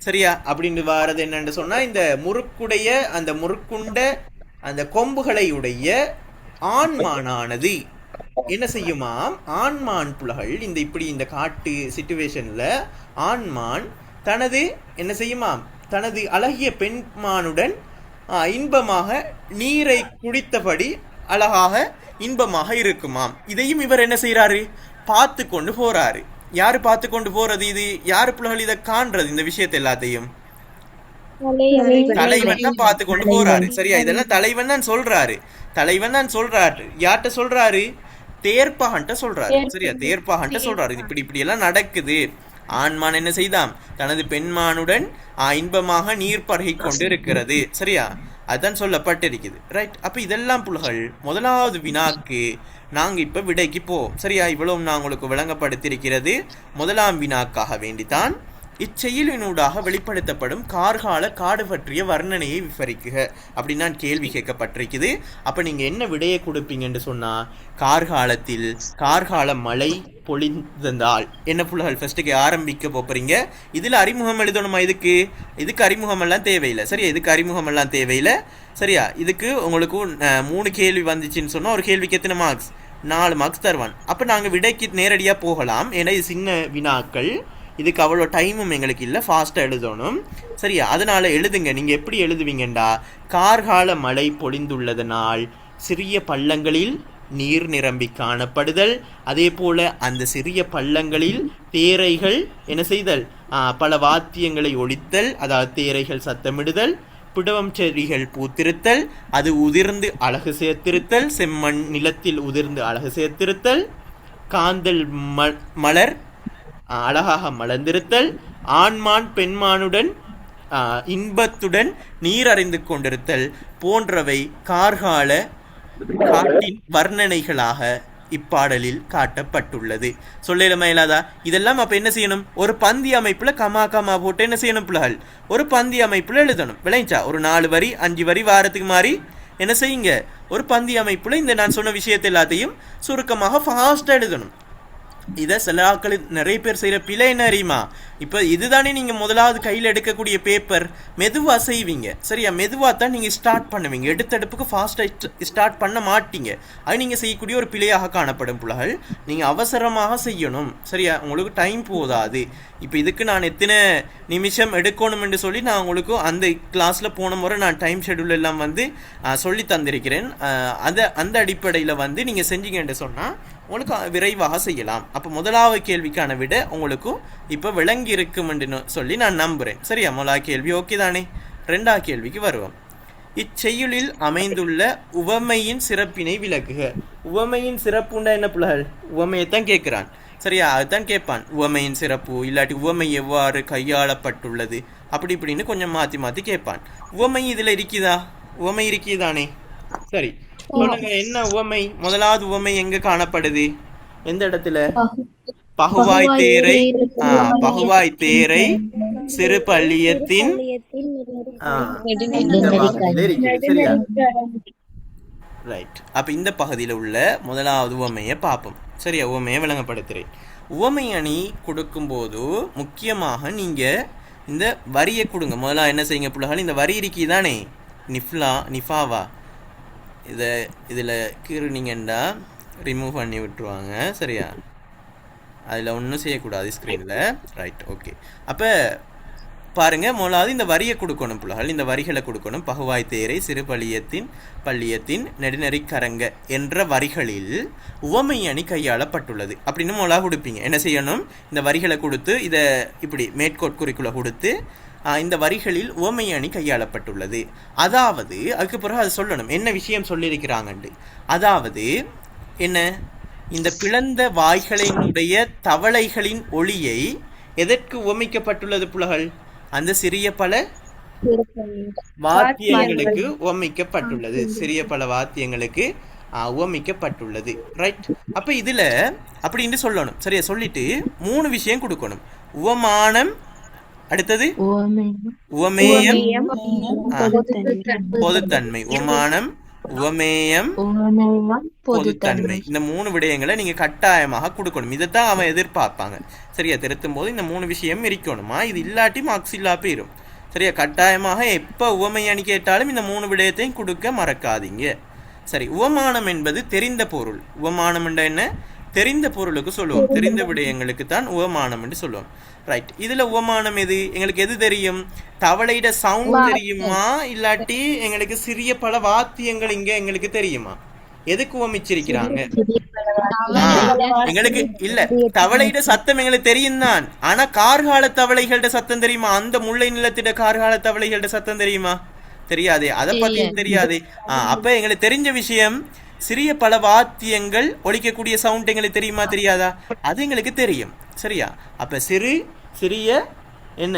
சரியா, அப்படின்னு வாரது என்னன்னு சொன்னா இந்த முறுக்குடைய அந்த முறுக்குண்ட அந்த கொம்புகளை உடைய ஆண்மானானது என்ன செய்யுமாம்? ஆண்மான் புலகள் இந்த இப்படி இந்த காட்டு சிச்சுவேஷன்ல ஆண்மான் தனது என்ன செய்யுமாம்? தனது அழகிய பெண்மானுடன் இன்பமாக நீரை குடித்தபடி அழகாக இன்பமாக இருக்குமாம். இதையும் இவர் என்ன செய்யறாரு? பார்த்து கொண்டு போறாரு. யாரு பார்த்து கொண்டு போறது? இது யாரு புலகள் இதை காண்றது? இந்த விஷயத்தை எல்லாத்தையும் தலைவன் தான் பார்த்து கொண்டு போறாரு. சரியா, இதெல்லாம் தலைவன் தான் சொல்றாரு. தலைவன் தான் சொல்றாரு. யார்கிட்ட சொல்றாரு? தேர்ப்பாகன்ட்ட சொல்றாரு. சரியா, தேர்ப்பாகன்ட்ட சொல்றாரு. இப்படி இப்படி எல்லாம் நடக்குது. ஆண்மான் என்ன செய்தாம்? தனது பெண்மானுடன் இன்பமாக நீர் பருகி கொண்டு இருக்கிறது. சரியா, அதுதான் சொல்லப்பட்டிருக்குது. ரைட். அப்ப இதெல்லாம் புலகள் முதலாவது வினாக்கு நாங்க இப்ப விடைக்கு போவோம். சரியா, இவ்வளவு நான் உங்களுக்கு விளங்கப்படுத்தியிருக்கிறது முதலாம் வினாக்காக வேண்டித்தான். இச்செயலினூடாக வெளிப்படுத்தப்படும் கார்கால காடு பற்றிய வர்ணனையை விவரிக்குக அப்படின்னு நான் கேள்வி கேட்கப்பட்டிருக்குது. அப்ப நீங்க என்ன விடையை கொடுப்பீங்கன்னு சொன்னா, கார்காலத்தில் கார்கால மழை பொழிந்தால் என்ன புலகள் ஃபர்ஸ்ட்டுக்கு ஆரம்பிக்க போறீங்க. இதுல அறிமுகம் எழுதணுமா? இதுக்கு அறிமுகம் எல்லாம் தேவையில்லை. சரியா, இதுக்கு அறிமுகம் எல்லாம் தேவையில்லை. சரியா, இதுக்கு உங்களுக்கு 3 கேள்வி வந்துச்சுன்னு சொன்னா ஒரு கேள்விக்கு எத்தனை மார்க்ஸ்? 4 மார்க்ஸ் தருவான். அப்ப நாங்க விடைக்கு நேரடியா போகலாம். ஏன்னா இது சின்ன வினாக்கள், இதுக்கு அவ்வளோ டைமும் எங்களுக்கு இல்லை, ஃபாஸ்ட்டாக எழுதணும். சரியா, அதனால எழுதுங்க. நீங்கள் எப்படி எழுதுவீங்கண்டா, கார்கால மழை பொழிந்துள்ளதனால் சிறிய பள்ளங்களில் நீர் நிரம்பி காணப்படுதல், அதே போல அந்த சிறிய பள்ளங்களில் தேரைகள் என்ன செய்தல்? பல வாத்தியங்களை ஒழித்தல், அதாவது தேரைகள் சத்தமிடுதல், பிடவம் செடிகள் பூத்திருத்தல், அது உதிர்ந்து அழகு சேர்த்திருத்தல், செம்மண் நிலத்தில் உதிர்ந்து அழகு சேர்த்திருத்தல், காந்தல் மலர் அழகாக மலர்ந்திருத்தல், ஆண்மான் பெண்மானுடன் இன்பத்துடன் நீர் அறிந்து கொண்டிருத்தல் போன்றவை கார்கால காட்டின் வர்ணனைகளாக இப்பாடலில் காட்டப்பட்டுள்ளது. சொல்லலுமா இல்லாதா? இதெல்லாம் அப்ப என்ன செய்யணும்? ஒரு பந்தி அமைப்புல கமா கமா போட்டு என்ன செய்யணும் பிள்ளைகள்? ஒரு பந்தி அமைப்புல எழுதணும். விளைஞ்சா ஒரு 4 வரி 5 வரி வாரத்துக்கு மாதிரி என்ன செய்யுங்க? ஒரு பந்தி அமைப்புல இந்த நான் சொன்ன விஷயத்தை எல்லாத்தையும் சுருக்கமாக ஃபாஸ்டா எழுதணும். இதை சில ஆட்கள் நிறைய பேர் செய்யற பிழை என்ன அறியுமா? இப்ப இதுதானே நீங்க முதலாவது கையில எடுக்கக்கூடிய பேப்பர், மெதுவா செய்வீங்க. சரியா, மெதுவா தான் நீங்க ஸ்டார்ட் பண்ணுவீங்க. எடுத்தடுப்புக்கு ஃபாஸ்டா ஸ்டார்ட் பண்ண மாட்டீங்க. அது நீங்க செய்யக்கூடிய ஒரு பிழையாக காணப்படும் புலகள். நீங்க அவசரமாக செய்யணும். சரியா, உங்களுக்கு டைம் போதாது. இப்ப இதுக்கு நான் எத்தனை நிமிஷம் எடுக்கணும் என்று சொல்லி நான் உங்களுக்கு அந்த கிளாஸ்ல போன முறை நான் டைம் ஷெடியூல் எல்லாம் சொல்லி தந்திருக்கிறேன். அந்த அடிப்படையில நீங்க செஞ்சீங்கன்னு சொன்னா உங்களுக்கு விரைவாக செய்யலாம். அப்போ முதலாவது கேள்விக்கான விட உங்களுக்கும் இப்போ விளங்கி இருக்கும் சொல்லி நான் நம்புகிறேன். சரியா, முதலாவது கேள்வி ஓகே தானே? 2வது கேள்விக்கு வருவோம். இச்செய்யுளில் அமைந்துள்ள உவமையின் சிறப்பினை விளக்குக. உவமையின் சிறப்புண்டா என்ன புலகள்? உவமையைத்தான் கேட்கிறான். சரியா, அதுதான் கேட்பான். உவமையின் சிறப்பு இல்லாட்டி உவமை எவ்வாறு கையாளப்பட்டுள்ளது அப்படி இப்படின்னு கொஞ்சம் மாற்றி மாற்றி கேட்பான். உவமை இதில் இருக்குதா? உவமை இருக்குதானே? சரி, சொல்லுங்க என்ன உவமை? முதலாவது உவமை எங்க காணப்படுது? எந்த இடத்துல? பகுவாய் தேரை பகுவாய் தேரை சிறு பள்ளியத்தின் சரியா, ரைட். அப்ப இந்த பகுதியில் உள்ள முதலாவது உவமையை பார்ப்போம். சரியா, உவமையை விளங்கப்படுத்துறேன். உவமை அணி கொடுக்கும்போது முக்கியமாக நீங்க இந்த வரியை கொடுங்க. முதல்ல என்ன செய்யுங்க புள்ளகள், இந்த வரி இருக்கி தானே, நிஃபாவா, இதில் கீறுனீங்கன்னா ரிமூவ் பண்ணி விட்டுருவாங்க. சரியா, அதில் ஒன்றும் செய்யக்கூடாது ஸ்க்ரீனில். Right, okay. அப்போ பாருங்கள், முதலாவது இந்த வரியை கொடுக்கணும் புள்ளகள், இந்த வரிகளை கொடுக்கணும். பகுவாய் தேரை சிறு பள்ளியத்தின் நெடுநெறிக்கரங்க என்ற வரிகளில் உவமை அணி கையாளப்பட்டுள்ளது அப்படின்னு முதலாக கொடுப்பீங்க. என்ன செய்யணும்? இந்த வரிகளை கொடுத்து இதை இப்படி மேற்கோட்குறிக்குள்ள கொடுத்து இந்த வரிகளில் உவமை அணி கையாளப்பட்டுள்ளது. அதாவது அதுக்கு பிறகு அது சொல்லணும் என்ன விஷயம் சொல்லியிருக்கிறாங்கண்டு. அதாவது என்ன, இந்த பிளந்த வாய்களினுடைய தவளைகளின் ஒளியை எதற்கு உவமிக்கப்பட்டுள்ளது புலகள்? அந்த சிறிய பல வாத்தியங்களுக்கு உவமிக்கப்பட்டுள்ளது. சிறிய பல வாத்தியங்களுக்கு உவமிக்கப்பட்டுள்ளது. ரைட். அப்ப இதுல அப்படின்னு சொல்லணும். சரியா, சொல்லிட்டு 3 விஷயம் கொடுக்கணும். உவமானம், அடுத்தது உவமேயம், பொதுத்தன்மை. உவமானம், உவமேயம், பொதுத்தன்மை. இந்த 3 விடயங்களை நீங்க கட்டாயமாக கொடுக்கணும். இதைத்தான் அவன் எதிர்பார்ப்பாங்க. சரியா, திருத்தும் போது இந்த 3 விஷயம் இருக்கணுமா. இது இல்லாட்டி மார்க்ஸ் இல்லா போயிரும். சரியா, கட்டாயமாக எப்ப உவமை அணி கேட்டாலும் இந்த 3 விடயத்தையும் கொடுக்க மறக்காதீங்க. சரி, உவமானம் என்பது தெரிந்த பொருள். உவமானம் என்ற என்ன? தெரிந்த பொருளுக்கு சொல்லுவோம். தெரிந்த விடயங்களுக்கு தான் உவமானம் என்று சொல்லுவோம். ரைட். இதுல உவமானம் எது? எங்களுக்கு எது தெரியும்? தவளையிட சவுண்ட் தெரியுமா, இல்லாட்டி எங்களுக்கு சிறிய பல வாத்தியங்கள் இங்க எங்களுக்கு தெரியுமா? எதுக்கு உவமிச்சிருக்கிறாங்க? எங்களுக்கு இல்ல, தவளையிட சத்தம் எங்களுக்கு தெரியும் தான். ஆனா கார்கால தவளைகளோட சத்தம் தெரியுமா? அந்த முல்லை நிலத்திட கார்கால தவளைகளோட சத்தம் தெரியுமா? தெரியாதே. அதை பத்தி தெரியாதே. அப்ப எங்களுக்கு தெரிஞ்ச விஷயம் சிறிய பல வாத்தியங்கள் ஒலிக்கக்கூடிய சவுண்ட் எங்களுக்கு தெரியுமா தெரியாதா? அது எங்களுக்கு தெரியும். சரியா, அப்ப சிறிய என்ன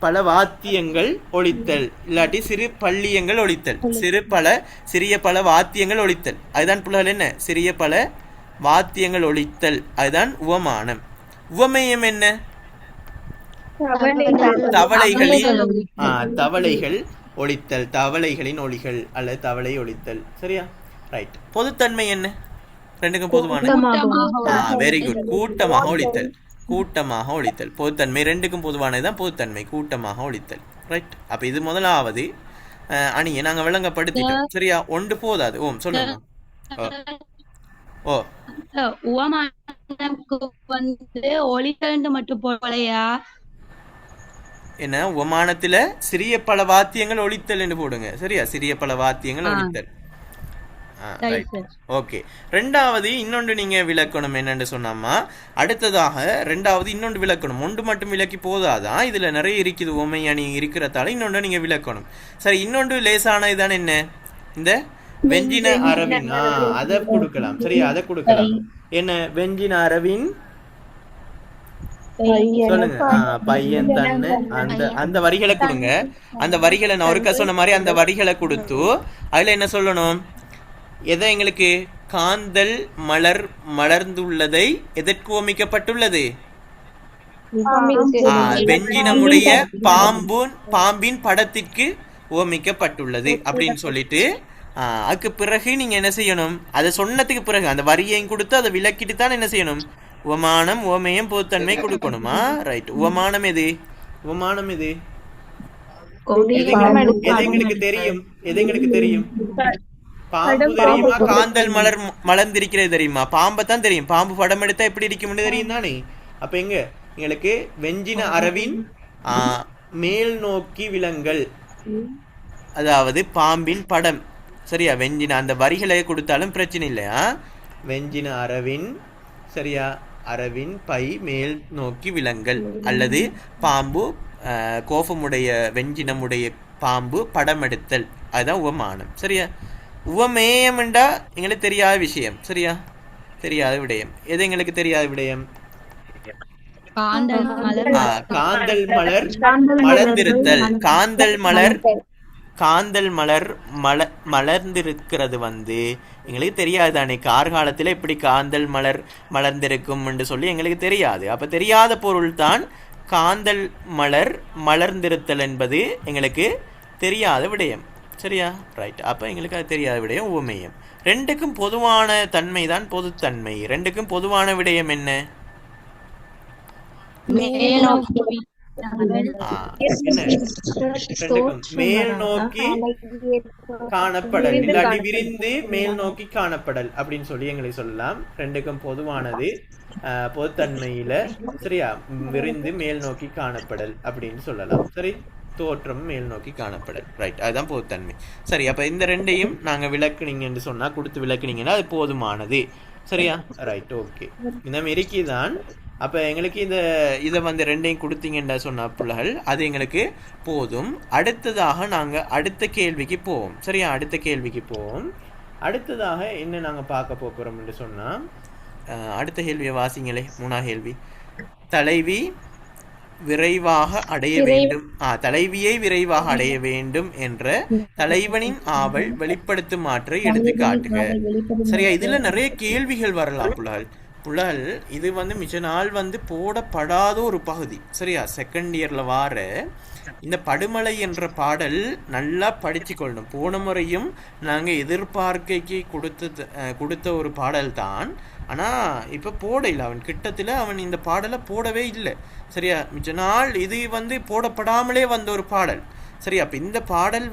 பல வாத்தியங்கள் ஒலித்தல், இல்லாட்டி சிறு பள்ளியங்கள் ஒலித்தல், சிறிய பல வாத்தியங்கள் ஒலித்தல், அதுதான் புலகள் என்ன? சிறிய பல வாத்தியங்கள் ஒலித்தல், அதுதான் உவமானம். உவமேயம் என்ன? தவளைகள் ஒலித்தல், தவளைகளின் ஒலிகள் அல்லது தவளை ஒலித்தல். சரியா, ரைட். பொதுத்தன்மை என்ன? ரெண்டுக்கும் பொதுவான. Very good. கூட்டமாக ஒலித்தல், கூட்டமாக ஒலித்தல். பொதுத்தன்மை ரெண்டுக்கும் பொதுவானதுதான் பொதுத்தன்மை, கூட்டமாக ஒலித்தல். ரைட். அப்ப இது முதலாவது அணியை நாங்க விளங்கப்படுத்திட்டோம். சரியா, ஒன்று போதாது. ஓம் சொல்லுங்க. மட்டும் போலையா? என்ன, உவமானத்துல சிறிய பல வாத்தியங்கள் ஒலித்தல் என்று போடுங்க. சரியா, சிறிய பல வாத்தியங்கள் ஒலித்தல். ஓகே. ரெண்டாவது இன்னொன்று நீங்க விளக்கணும். என்னன்னு சொன்னாமா, அடுத்ததாக ரெண்டாவது இன்னொன்று விளக்கணும். ஒன்று மட்டும் விளக்கி போதாதான், இதுல நிறைய இருக்குது. உவமை அணி இருக்கிறதால இன்னொன்று நீங்க விளக்கணும். சரி, இன்னொன்று லேசான இதான என்ன? இந்த வெஞ்சின அரவின், அதை கொடுக்கலாம். சரியா, அதை கொடுக்கலாம். என்ன வெஞ்சின அரவின்? சொல்லுங்க. பையன் தன்னு அந்த வரிகளை கொடுங்க. அந்த வரிகளை நான் ஒருக்கா சொன்ன மாதிரி அந்த வரிகளை கொடுத்து அதுல என்ன சொல்லணும்? எதை எங்களுக்கு? காந்தல் மலர்ந்துள்ளதை எதற்கு உவமிக்கப்பட்டுள்ளது? வெஞ்சினமுடைய பாம்பின் படத்திற்கு உவமிக்கப்பட்டுள்ளது அப்படின்னு சொல்லிட்டு அதுக்கு பிறகு நீங்க என்ன செய்யணும்? அதை சொன்னதுக்கு பிறகு அந்த வரியையும் கொடுத்து அதை விளக்கிட்டு தான் என்ன செய்யணும்? உவமானம், உவமேயம், பொதுத்தன்மை கொடுக்கணுமா? ரைட். உவமானம் எது? உவமானம் எது? எது எங்களுக்கு தெரியும்? எது எங்களுக்கு தெரியும்? பாம்பு தெரியுமா? காந்தல் மலர்ந்திருக்கிறது தெரியுமா? பாம்பை தான் தெரியும். பாம்பு படம் எடுத்தா எப்படி இருக்கும்னு தெரியும் தானே? அப்ப எங்க எங்களுக்கு வெஞ்சின அரவின் மேல் நோக்கி விலங்கல், அதாவது பாம்பின் படம். சரியா, வெஞ்சின அந்த வரிகளை கொடுத்தாலும் பிரச்சனை இல்லையா? வெஞ்சின அரவின், சரியா, அரவின் பை மேல் நோக்கி விலங்கல், அல்லது பாம்பு கோபமுடைய வெஞ்சினமுடைய பாம்பு படம் எடுத்தல், அதுதான் உவமானம். சரியா? உவமேயம்ண்டா எங்களுக்கு தெரியாத விஷயம். சரியா? தெரியாத விடயம். எது எங்களுக்கு தெரியாத விடயம்? காந்தல் மலர் மலர்ந்திருத்தல். காந்தல் மலர் மலர்ந்திருக்கிறது எங்களுக்கு தெரியாது தானே. கார்காலத்தில் எப்படி காந்தல் மலர் மலர்ந்திருக்கும் என்று சொல்லி எங்களுக்கு தெரியாது. அப்போ தெரியாத பொருள் தான் காந்தல் மலர் மலர்ந்திருத்தல் என்பது எங்களுக்கு தெரியாத விடயம். சரியா? ரைட். அப்போ எங்களுக்கு அது தெரியாத விடயம் உவமேயம். ரெண்டுக்கும் பொதுவான தன்மை தான் பொதுத்தன்மை. ரெண்டுக்கும் பொதுவான விடயம் என்ன? மேல் நோக்கி காணப்படல், இல்லாட்டி விரிந்து மேல் நோக்கி காணப்படல் அப்படின்னு சொல்லி எங்களுக்கு சொல்லலாம். ரெண்டுக்கும் பொதுவானது பொதுத்தன்மையில சரியா விரிந்து மேல் நோக்கி காணப்படல் அப்படின்னு சொல்லலாம். சரி, தோற்றம் மேல் நோக்கி காணப்படல். ரைட், அதுதான் பொதுத்தன்மை. சரி, அப்ப இந்த ரெண்டையும் நாங்க விளக்குனீங்கன்னு சொன்னா, கொடுத்து விளக்குனீங்கன்னா அது போதுமானது. சரியா? Right, okay. இந்த மாரிக்கு தான். அப்போ எங்களுக்கு இதை ரெண்டையும் கொடுத்தீங்கன்னா சொன்ன பிள்ளைகள் அது எங்களுக்கு போதும். அடுத்ததாக நாங்கள் அடுத்த கேள்விக்கு போவோம். சரியா? அடுத்த கேள்விக்கு போவோம். அடுத்ததாக என்ன நாங்கள் பார்க்க போகிறோம் என்று சொன்னால், அடுத்த கேள்வியை வாசிங்களே. 3ஆம் கேள்வி. தலைவி விரைவாக அடைய வேண்டும், தலைவியை விரைவாக அடைய வேண்டும் என்ற தலைவனின் ஆவல் வெளிப்படுத்தும் மாற்றை எடுத்து காட்டுக. சரியா? இதுல நிறைய கேள்விகள் வரலாம் புலல். இது மிச்ச நாள் போடப்படாத ஒரு பகுதி. சரியா? செகண்ட் இயர்ல வார இந்த படுமலை என்ற பாடல் நல்லா படிச்சு கொள்ளணும். போன முறையும் நாங்க எதிர்பார்க்கைக்கு கொடுத்த ஒரு பாடல் தான். ஆனா இப்ப போட இல்லை, அவன் கிட்டத்துல அவன் இந்த பாடலை போடவே இல்லை. சரியா? மிச்ச நாள் இது போடப்படாமலே வந்த ஒரு பாடல். சரியா? அப்ப இந்த பாடல்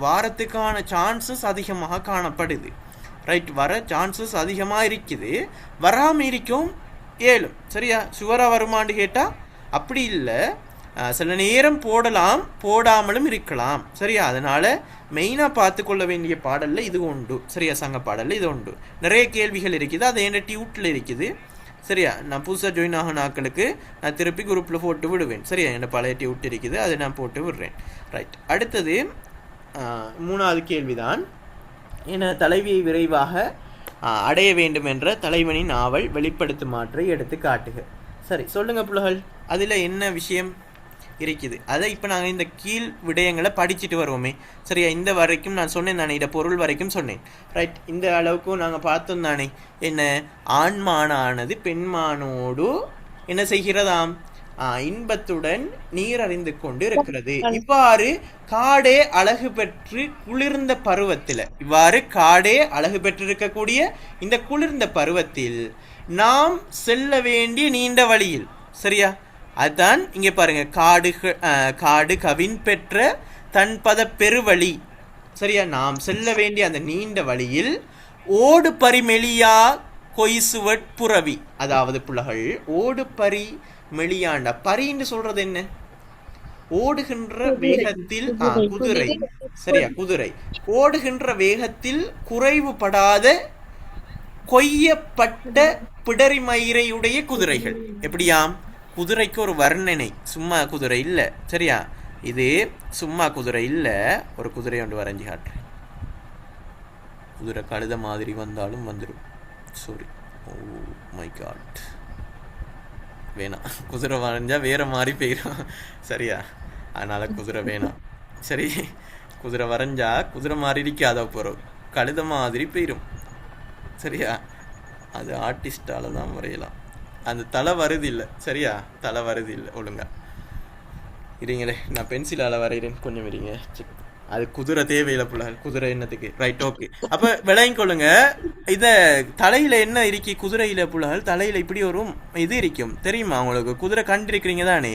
வாரத்துக்கான சான்சஸ் அதிகமாக காணப்படுது. ரைட், வர சான்சஸ் அதிகமாக இருக்குது. வராமல் இருக்கும் ஏழும். சரியா? சுவராக வருமானு கேட்டால் அப்படி இல்லை. சில நேரம் போடலாம், போடாமலும் இருக்கலாம். சரியா? அதனால் மெயினாக பார்த்து கொள்ள வேண்டிய பாடலில் இது உண்டு. சரியா? சங்க பாடலில் இது உண்டு. நிறைய கேள்விகள் இருக்குது. அது என்ன டியூட்டில் இருக்குது. சரியா? நான் புதுசாக ஜாயின் ஆகின ஆக்களுக்கு நான் திருப்பி குரூப்பில் போட்டு விடுவேன். சரியா? என்ன பழைய டியூட் இருக்குது, அதை நான் போட்டு விடுறேன். ரைட், அடுத்தது 3ஆவது கேள்விதான். என தலைவியை விரைவாக அடைய வேண்டும் என்ற தலைவனின் ஆவல் வெளிப்படுத்தும் மாற்றை எடுத்து காட்டுக. சரி, சொல்லுங்க புலகள், அதில் என்ன விஷயம் இருக்குது? அதை இப்போ நாங்கள் இந்த கீழ் விடயங்களை படிச்சுட்டு வருவோமே. சரியா? இந்த வரைக்கும் நான் சொன்னேன் தானே, இதை பொருள் வரைக்கும் சொன்னேன். ரைட், இந்த அளவுக்கும் நாங்கள் பார்த்தோம் தானே. என்ன, ஆண்மானானது பெண்மானோடு என்ன செய்கிறதாம்? இன்பத்துடன் நீர் அறிந்து கொண்டு இருக்கிறது. இவ்வாறு காடே அழகு பெற்று குளிர்ந்த பருவத்தில், பெற்றிருக்கக்கூடிய இந்த குளிர்ந்த பருவத்தில் நாம் செல்ல வேண்டிய நீண்ட வழியில். சரியா? அதுதான் இங்கே பாருங்க, காடு கவின் பெற்ற தன்பத பெருவழி. சரியா? நாம் செல்ல வேண்டிய அந்த நீண்ட வழியில் ஓடு பரிமெலியா கொய்சுவட் புறவி. அதாவது புலகள், ஓடு பரி மெளியாண்டா. பரின்னு சொல்றது என்ன? ஓடுகின்ற வேகத்தில் குதிரை. சரியா? குதிரை ஓடுகின்ற வேகத்தில் குறைவுபடாத கொய்யப்பட்ட பிடரிமயிரையுடைய குதிரைகள். எப்படியாம்? குதிரைக்கு ஒரு வர்ணனை, சும்மா குதிரை இல்ல. சரியா? இது சும்மா குதிரை இல்ல. ஒரு குதிரை ஒன்று வரைஞ்சி காட்டுறேன். குதிரை கழுத மாதிரி வந்தாலும் வந்துடும். சாரி, ஓ மை காட், வேணாம். குதிரை வரைஞ்சா வேற மாதிரி போயிடும். சரியா? அதனால குதிரை வேணாம். சரி, குதிரை வரைஞ்சா குதிரை மாதிரி இருக்காத போகிறோம், கழுத மாதிரி போயிடும். சரியா? அது ஆர்டிஸ்டால தான் வரையலாம். அந்த தலை வருது இல்லை. சரியா? தலை வருது இல்லை ஒழுங்கா. இருங்களே, நான் பென்சிலால் வரைகிறேன், கொஞ்சம் இருங்க. அது குதிரை தேவையில்லை புள்ளால், குதிரை என்னத்துக்கு. Right, okay. அப்போ விளையும் கொள்ளுங்க. இதை தலையில என்ன இருக்கி? குதிரையில புள்ளால் தலையில இப்படி ஒரு இது இருக்கும், தெரியுமா உங்களுக்கு? குதிரை கண்டிருக்கிறீங்க தானே,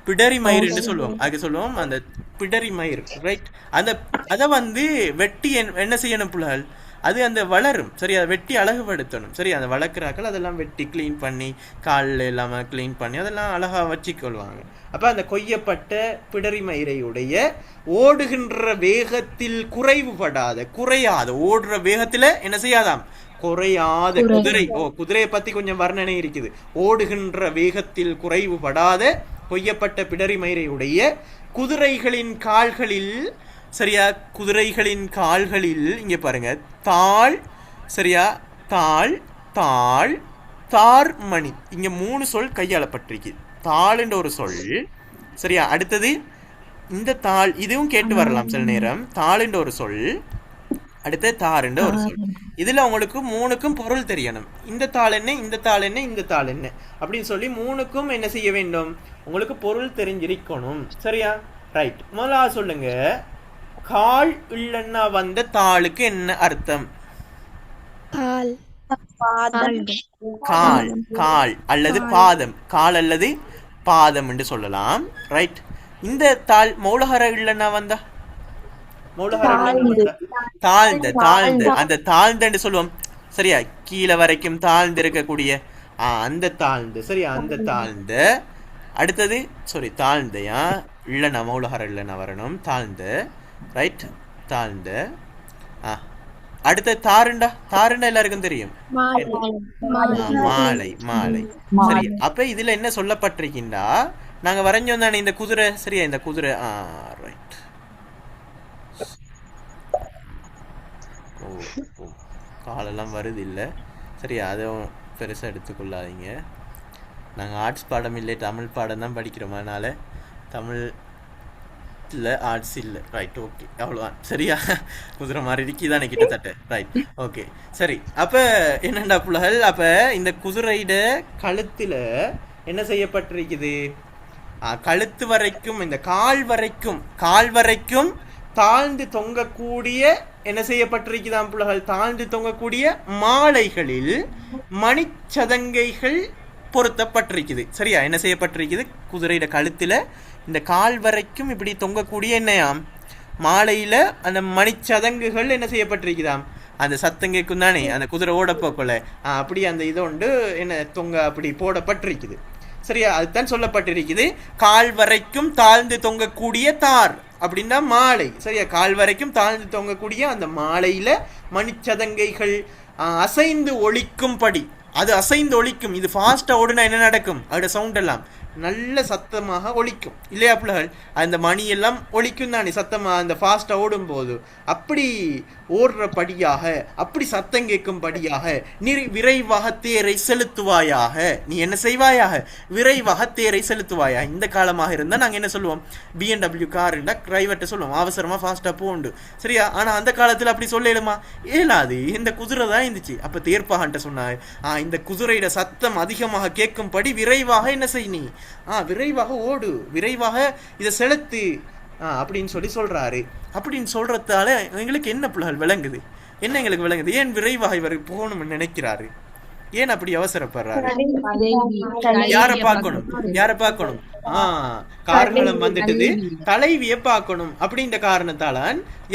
பிடரி மயிர் என்று சொல்லுவோம். அதுக்கு சொல்லுவோம் அந்த பிடரி மயிர். ரைட், அதை வெட்டி என்ன செய்யணும் புள்ளால்? அது அந்த வளரும். சரி, அதை வெட்டி அழகுபடுத்தணும். சரி, அந்த வளர்க்குறாக்கள் அதெல்லாம் வெட்டி க்ளீன் பண்ணி, காலில் இல்லாமல் க்ளீன் பண்ணி அதெல்லாம் அழகாக வச்சுக்கொள்வாங்க. அப்போ அந்த கொய்யப்பட்ட பிடரி மயிரையுடைய ஓடுகின்ற வேகத்தில் குறையாத ஓடுற வேகத்தில் என்ன செய்யாதாம்? குறையாத குதிரை. குதிரையை பற்றி கொஞ்சம் வர்ணனை இருக்குது. ஓடுகின்ற வேகத்தில் குறைவுபடாத கொய்யப்பட்ட பிடரி மயிரையுடைய குதிரைகளின் கால்களில், சரியா, குதிரைகளின் கால்களில் இங்க பாருங்க தாள், சரியா, தாள், தாள், தார்மணி, இங்க 3 சொல் கையாளப்பட்டிருக்கு. தாள்ன்ற ஒரு சொல், சரியா. அடுத்தது இந்த தாள், இதுவும் கேட்டு வரலாம் சில நேரம். தாள்ன்ற ஒரு சொல், அடுத்து தாருன்ற ஒரு சொல். இதுல உங்களுக்கு 3க்கும் பொருள் தெரியணும். இந்த தாள் என்ன, இந்த தாள் என்ன, இந்த தாள் என்ன அப்படின்னு சொல்லி 3க்கும் என்ன செய்ய வேண்டும், உங்களுக்கு பொருள் தெரிஞ்சிருக்கணும், சரியா. ரைட். முதலாவது சொல்லுங்க, கால் இல்லைன்னா வந்த தாளுக்கு என்ன அர்த்தம்? கால், கால் அல்லது பாதம், கால் அல்லது பாதம் என்று சொல்லலாம். ரைட். இந்த தாள் மௌலஹர இல்லைன்னா வந்தா, தாழ்ந்த, தாழ்ந்த, அந்த தாழ்ந்தன்னு சொல்லுவோம், சரியா, கீழே வரைக்கும் தாழ்ந்து இருக்கக்கூடிய அந்த தாழ்ந்து, சரியா, அந்த தாழ்ந்த. அடுத்தது சாரி தாழ்ந்தையா இல்லைன்னா மௌலஹர இல்லைன்னா வரணும், தாழ்ந்த. ரைட், தாழ்ந்த. அடுத்த தாருண்டா, தாருண்டா எல்லாருக்கும் தெரியும், மாலை, மாலை. சரி, அப்ப இதுல என்ன சொல்லப்பட்டிருக்கின்றா, நாங்க வரைஞ்சோம் தானே இந்த குதிரை, சரியா, இந்த குதிரை. ரைட். காலெல்லாம் வருது இல்லை, சரியா, அதுவும் பெருசாக எடுத்துக்கொள்ளாதீங்க. நாங்கள் ஆர்ட்ஸ் பாடம் இல்லை, தமிழ் பாடம் தான் படிக்கிறோம், அதனால தமிழ் இல்லை, ஆர்ட்ஸ் இல்லை. ரைட், ஓகே, அவ்வளோதான், சரியா. குதிரை மாதிரி இருக்கிதானே கிட்டத்தட்ட. ரைட், ஓகே, சரி. அப்போ என்னண்டா புலகள், அப்போ இந்த குதிரையிட கழுத்தில் என்ன செய்யப்பட்டிருக்குது, கழுத்து வரைக்கும், இந்த கால் வரைக்கும், கால் வரைக்கும் தாழ்ந்து தொங்கக்கூடிய என்ன செய்யப்பட்டிருக்குதான் புலகள், தாழ்ந்து தொங்கக்கூடிய மாலைகளில் மணிச்சதங்கைகள் பொருத்தப்பட்டிருக்குது, சரியா. என்ன செய்யப்பட்டிருக்குது, குதிரையிட கழுத்துல இந்த கால் வரைக்கும் இப்படி தொங்கக்கூடிய என்னையாம் மாலையில அந்த மணிச்சதங்குகள் என்ன செய்யப்பட்டிருக்குதாம், அந்த சத்தம் கேட்கும் தானே அந்த குதிரை ஓட போக்கல, அப்படி அந்த இதை உண்டு என்ன தொங்க அப்படி போடப்பட்டிருக்குது, சரியா. அதுதான் சொல்லப்பட்டிருக்குது, கால் வரைக்கும் தாழ்ந்து தொங்கக்கூடிய தார் அப்படின்னா மாலை, சரியா. கால் வரைக்கும் தாழ்ந்து தொங்கக்கூடிய அந்த மாலையில மணிச்சதங்கைகள் அசைந்து ஒலிக்கும்படி, அது அசைந்து ஒலிக்கும். இது ஃபாஸ்டா ஓடுனா என்ன நடக்கும், அதோட சவுண்ட் எல்லாம் நல்ல சத்தமாக ஒலிக்கும் இல்லையா பிள்ளைகள், அந்த மணி எல்லாம் ஒலிக்கும் தானே சத்தமாக அந்த ஃபாஸ்டா ஓடும் போது. அப்படி ஓடுறபடியாக, அப்படி சத்தம் கேட்கும்படியாக நீ விரைவாக தேரை செலுத்துவாயாக, நீ என்ன செய்வாயாக, விரைவாக தேரை செலுத்துவாயாக. இந்த காலமாக இருந்தால் நாங்கள் என்ன சொல்லுவோம், BMW கார் இருந்தால் டிரைவர்கிட்ட சொல்லுவோம் அவசரமாக ஃபாஸ்ட்டாக போண்டு, சரியா. ஆனால் அந்த காலத்தில் அப்படி சொல்லிடுமா, ஏலாது. இந்த குதிரை தான் இருந்துச்சு. அப்போ தேர்ப்பாகன்ட்ட சொன்னாங்க, இந்த குதிரையோட சத்தம் அதிகமாக கேட்கும்படி விரைவாக என்ன செய், நீ விரைவாக ஓடு, விரைவாக இதை செலுத்து அப்படின்னு சொல்றாரு. அப்படின்னு சொல்றதால எங்களுக்கு என்ன புலகள் விளங்குது, என்ன எங்களுக்கு விளங்குது, ஏன் விரைவாக இவர் போகணும்னு நினைக்கிறாரு, ஏன் அப்படி அவசரப்படுறாரு, யாரை பார்க்கணும், யாரை பார்க்கணும், காரணம் வந்துட்டது தலைவியை பார்க்கணும். அப்படின்ற காரணத்தால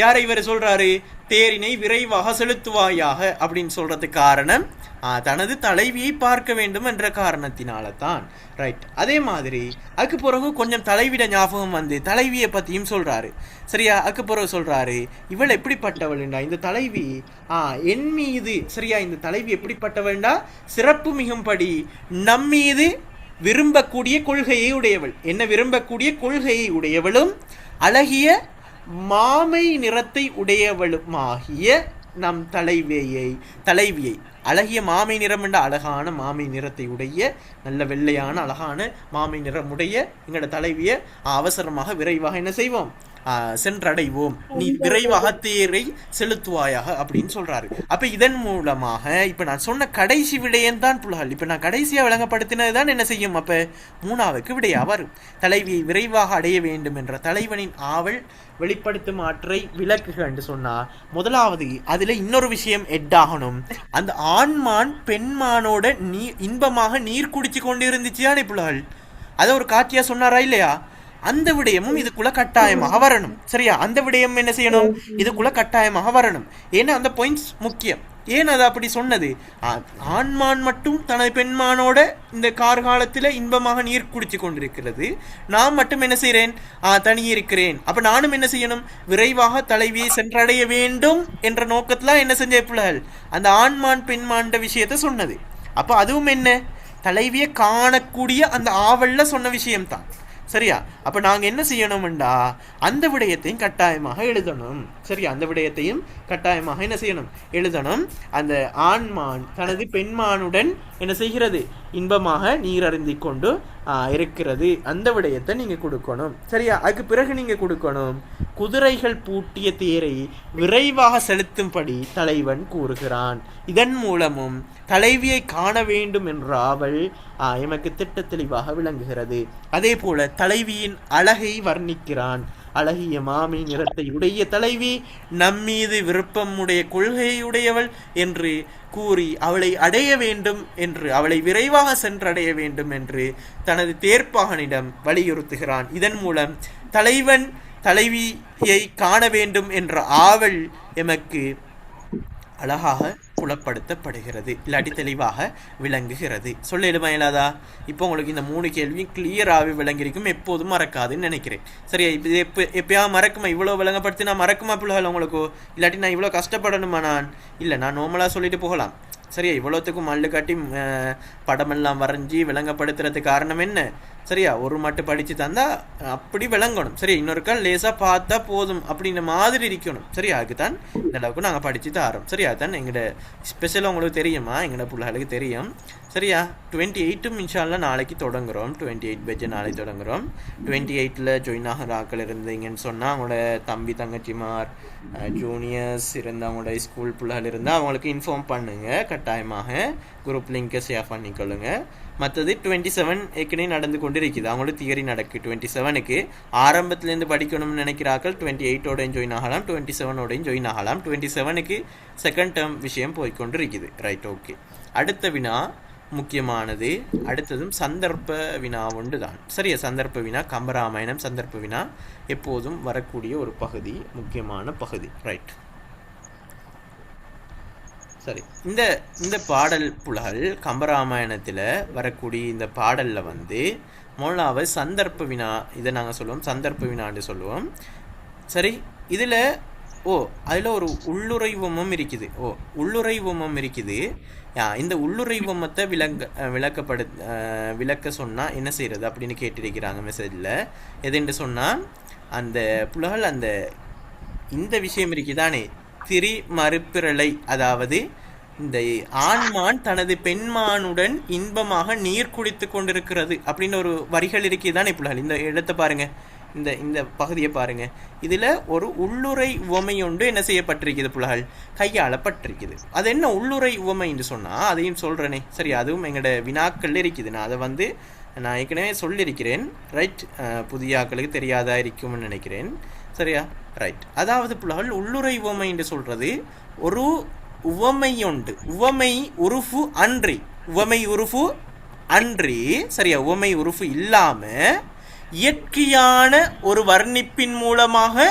யாரை இவர் சொல்றாரு, தேரினை விரைவாக செலுத்துவாயாக அப்படின்னு சொல்றதுக்கு காரணம் தனது தலைவியை பார்க்க வேண்டும் என்ற காரணத்தினால தான். ரைட். அதே மாதிரி அதுக்கு பிறகு கொஞ்சம் தலைவிட ஞாபகம் வந்து தலைவியை பத்தியும் சொல்றாரு, சரியா. அதுக்கு பிறகு சொல்றாரு, இவள் எப்படிப்பட்டவள்டா, இந்த தலைவி என் மீது, சரியா, இந்த தலைவி எப்படிப்பட்டவள்டா, சிறப்பு மிகும்படி நம்மீது விரும்பக்கூடிய கொள்கையை உடையவள், என்ன விரும்பக்கூடிய கொள்கையை உடையவளும் அழகிய மாமை நிறத்தை உடையவளுமாகிய நம் தலைவியை அழகிய மாமை நிறம் என்ற அழகான மாமை நிறத்தை உடைய, நல்ல வெள்ளையான அழகான மாமை நிறமுடைய எங்களோட தலைவியை அவசரமாக விரைவாக என்ன செய்வோம், சென்றடைவோம், நீ விரைவாக தேரை செலுத்துவாயாக அப்படின்னு சொல்றாரு. அப்ப இதன் மூலமாக இப்ப நான் சொன்ன கடைசி விடயம் தான் புலகள், இப்ப நான் கடைசியா விளங்கப்படுத்தினதுதான் என்ன செய்யும், அப்ப 3வது விடையா வரும். தலைவியை விரைவாக அடைய வேண்டும் என்ற தலைவனின் ஆவல் வெளிப்படுத்தும் ஆற்றை விளக்குக என்று சொன்னார். முதலாவது அதுல இன்னொரு விஷயம் எட்டாகணும், அந்த ஆண்மான் பெண்மானோட இன்பமாக நீர் குடிச்சு கொண்டு இருந்துச்சுதானே புலகள், அதை ஒரு காட்சியா சொன்னாரா இல்லையா, அந்த விடயமும் இதுக்குள்ள கட்டாயமாக வரணும், சரியா. அந்த விடயம் என்ன செய்யணும், இதுக்குள்ள கட்டாயமாக வரணும். ஏன்னா அந்த பாயிண்ட்ஸ் முக்கியம். ஏன் அது அப்படி சொன்னது, ஆண்மான் மட்டும் தனது பெண்மானோட இந்த கார்காலத்தில் இன்பமாக நீர் குடிச்சு கொண்டிருக்கிறது, நான் மட்டும் என்ன செய்கிறேன், தனியே இருக்கிறேன். அப்போ நானும் என்ன செய்யணும், விரைவாக தலைவியை சென்றடைய வேண்டும் என்ற நோக்கத்தில் என்ன செஞ்ச பிள்ளைகள் அந்த ஆண்மான் பெண்மான்ற விஷயத்த சொன்னது. அப்போ அதுவும் என்ன, தலைவியை காணக்கூடிய அந்த ஆவல்ல சொன்ன விஷயம்தான். சரியா? அப்போ நாங்கள் என்ன செய்யணும்டா, அந்த விடயத்தையும் கட்டாயமாக எழுதணும். சரியா? அந்த விடயத்தையும் கட்டாயமாக என்ன செய்யணும், எழுதணும். அந்த ஆண்மான் தனது பெண்மானுடன் என்ன செய்கிறது, இன்பமாக நீர் அருந்தி கொண்டு இருக்கிறது. அந்த விடயத்தை நீங்கள் கொடுக்கணும். சரியா? அதுக்கு பிறகு நீங்கள் கொடுக்கணும், குதிரைகள் பூட்டிய தேரை விரைவாக செலுத்தும்படி தலைவன் கூறுகிறான். இதன் மூலமும் தலைவியை காண வேண்டும் என்ற ஆவல் எமக்கு திட்ட தெளிவாக விளங்குகிறது. அதே போல தலைவியின் அழகை வர்ணிக்கிறான். அழகிய மாமி நிறத்தை உடைய தலைவி, நம்மீது விருப்பமுடைய கொள்கையுடையவள் என்று கூறி அவளை அடைய வேண்டும் என்று, அவளை விரைவாக சென்றடைய வேண்டும் என்று தனது தேர்ப்பாகனிடம் வலியுறுத்துகிறான். இதன் மூலம் தலைவன் தலைவியை காண வேண்டும் என்ற ஆவல் எமக்கு அழகாக புலப்படுத்தப்படுகிறது, இல்லாட்டி தெளிவாக விளங்குகிறது. சொல்ல இயலாதா? இப்போ உங்களுக்கு இந்த 3 கேள்வியும் கிளியராகவே விளங்கியிருக்கும், எப்போதும் மறக்காதுன்னு நினைக்கிறேன். சரியா? இது எப்பயாவது மறக்குமா? இவ்வளோ விளங்கப்படுத்தி நான் மறக்குமா பிள்ளைகள் உங்களுக்கோ? இல்லாட்டி நான் இவ்வளோ கஷ்டப்படணுமா? நான் இல்லை, நான் நார்மலாக சொல்லிட்டு போகலாம். சரியா? இவ்வளோத்துக்கும் மல்லு காட்டி படமெல்லாம் வரைஞ்சி விளங்கப்படுத்துறதுக்கு காரணம் என்ன? சரியா? ஒரு மட்டும் படித்து தந்தால் அப்படி விளங்கணும். சரி, இன்னொரு கால் லேசாக பார்த்தா போதும் அப்படின்ற மாதிரி இருக்கணும். சரியா? அதுக்கு தான் இந்த அளவுக்கு நாங்கள் படித்து தரோம். சரியா? அதுதான் எங்களோட ஸ்பெஷலாக உங்களுக்கு தெரியுமா? எங்களோட பிள்ளைகளுக்கு தெரியும். சரியா? 28 இன்ஷால்லாம் நாளைக்கு தொடங்குகிறோம். 28 பேஜை நாளைக்கு தொடங்குகிறோம். 28 ஜாயின் ஆகிற ஆக்கள் இருந்தீங்கன்னு சொன்னால் அவங்களோட தம்பி தங்கச்சிமார் ஜூனியர்ஸ் இருந்தால், அவங்களோட ஸ்கூல் பிள்ளைகள் இருந்தால் அவங்களுக்கு இன்ஃபார்ம் பண்ணுங்கள். கட்டாயமாக குரூப் லிங்கை ஷேர் பண்ணிக்கொள்ளுங்க. மற்றது 27 ஏற்கனவே நடந்து கொண்டு இருக்குது. அவங்களோட தியரி நடக்கு. 27க்கு ஆரம்பத்துலேருந்து படிக்கணும்னு நினைக்கிறார்கள் 28ஓடையும் ஜாயின் ஆகலாம், 27ஓடையும் ஜாயின் ஆகலாம். 27க்கு செகண்ட் டேர்ம் விஷயம் போய்கொண்டு இருக்குது. Right, okay. அடுத்த வினா முக்கியமானது. அடுத்ததும் சந்தர்ப்ப வினா ஒன்று தான். சரியா? சந்தர்ப்ப வினா, கம்பராமாயணம் சந்தர்ப்ப வினா எப்போதும் வரக்கூடிய ஒரு பகுதி, முக்கியமான பகுதி. ரைட், சரி. இந்த பாடல் புலகள் கம்பராமாயணத்தில் வரக்கூடிய இந்த பாடலில் வந்து முதலாவது சந்தர்ப்ப வினா, இதை நாங்கள் சொல்லுவோம் சந்தர்ப்ப வினான்னு சொல்லுவோம். சரி, இதில் அதில் ஒரு உள்ளுரைவமும் இருக்குது. உள்ளுரைவமும் இருக்குது. இந்த உள்ளுரைவமத்தை விளக்க சொன்னால் என்ன செய்கிறது அப்படின்னு கேட்டிருக்கிறாங்க மெசேஜில். எதுன்னு சொன்னால், அந்த புலகள் இந்த விஷயம் இருக்குதானே, திரி மறுப்பிரளை, அதாவது இந்த ஆண்மான் தனது பெண்மானுடன் இன்பமாக நீர் குடித்து கொண்டிருக்கிறது அப்படின்னு ஒரு வரிகள் இருக்குதானே புலகள். இந்த இடத்தை பாருங்க, இந்த பகுதியை பாருங்க. இதுல ஒரு உள்ளுரை உவமை ஒன்று என்ன செய்யப்பட்டிருக்குது புலகள், கையாளப்பட்டிருக்குது. அது என்ன உள்ளுரை உவமை என்று சொன்னா அதையும் சொல்றேனே. சரி, அதுவும் எங்களோட வினாக்கள் இருக்குது. நான் அதை நான் ஏற்கனவே சொல்லியிருக்கிறேன். ரைட், புதிய ஆக்களுக்கு தெரியாதா இருக்கும்னு நினைக்கிறேன். சரியா? ரைட். அதாவது புலகள் உள்ளுரை உவமை என்று சொல்றது ஒரு உவமை உண்டு, உவமை உருஃபு அன்றி, உவமை உருஃபு அன்றி. சரியா? உவமை உருஃபு இல்லாம இயற்கையான ஒரு வர்ணிப்பின் மூலமாக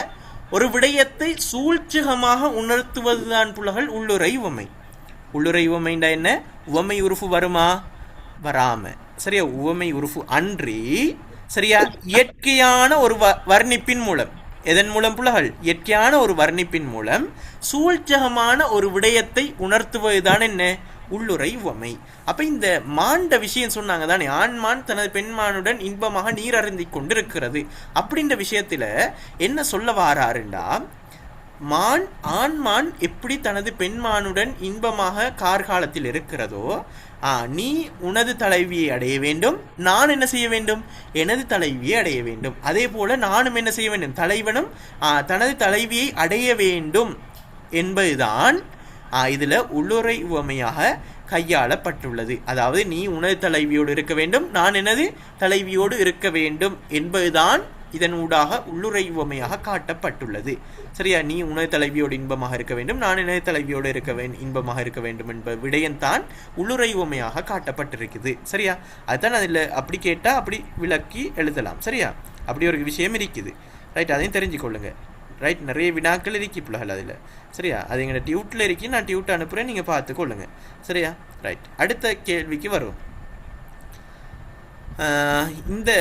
ஒரு விடயத்தை சூழ்ச்சிகமாக உணர்த்துவதுதான் புலகள் உள்ளுரை உவமை. உள்ளுரை உவமைண்டா என்ன? உவமை உருஃபு வருமா? வராம. சரியா? உவமை உருஃபு அன்றி. சரியா? இயற்கையான ஒரு வர்ணிப்பின் மூலம். எதன் மூலம் புலகள்? இயற்கையான ஒரு வர்ணிப்பின் மூலம் சூழ்ச்சகமான ஒரு விடயத்தை உணர்த்துவதுதான் என்ன? உள்ளுரை உவமை. அப்ப இந்த மாண்ட விஷயம் சொன்னாங்க தானே, ஆண்மான் தனது பெண்மானுடன் இன்பமாக நீர் அருந்தி கொண்டிருக்கிறது அப்படின்ற விஷயத்துல என்ன சொல்ல வாராருண்டா, ஆண்மான் எப்படி தனது பெண்மானுடன் இன்பமாக கார்காலத்தில் இருக்கிறதோ, நீ உனது தலைவியை அடைய வேண்டும், நான் என்ன செய்ய வேண்டும்? எனது தலைவியை அடைய வேண்டும். அதே போல நானும் என்ன செய்ய வேண்டும்? தலைவனும் தனது தலைவியை அடைய வேண்டும் என்பதுதான் இதுல உள்ளுரை உவமையாக கையாளப்பட்டுள்ளது. அதாவது நீ உனது தலைவியோடு இருக்க வேண்டும், நான் எனது தலைவியோடு இருக்க வேண்டும் என்பதுதான் இதனூடாக உள்ளுரை உவமையாக காட்டப்பட்டுள்ளது. சரியா? நீ உனது தலைவியோடு இன்பமாக இருக்க வேண்டும், நான் எனது தலைவியோடு இன்பமாக இருக்க வேண்டும் என்ப விடயம்தான் உள்ளுரை உவமையாக காட்டப்பட்டிருக்குது. சரியா? அதுதான் அதில் அப்படி கேட்டால் அப்படி விளக்கி எழுதலாம். சரியா? அப்படி ஒரு விஷயம் இருக்குது. ரைட், அதையும் தெரிஞ்சுக்கொள்ளுங்க. ரைட், நிறைய வினாக்கள் இருக்கு பிள்ளைகள் அதில். சரியா? அது எங்களோட டியூட்டில் இருக்கு, நான் டியூட் அனுப்புகிறேன், நீங்கள் பார்த்துக்கொள்ளுங்க. சரியா? ரைட், அடுத்த கேள்விக்கு வருவோம். இந்த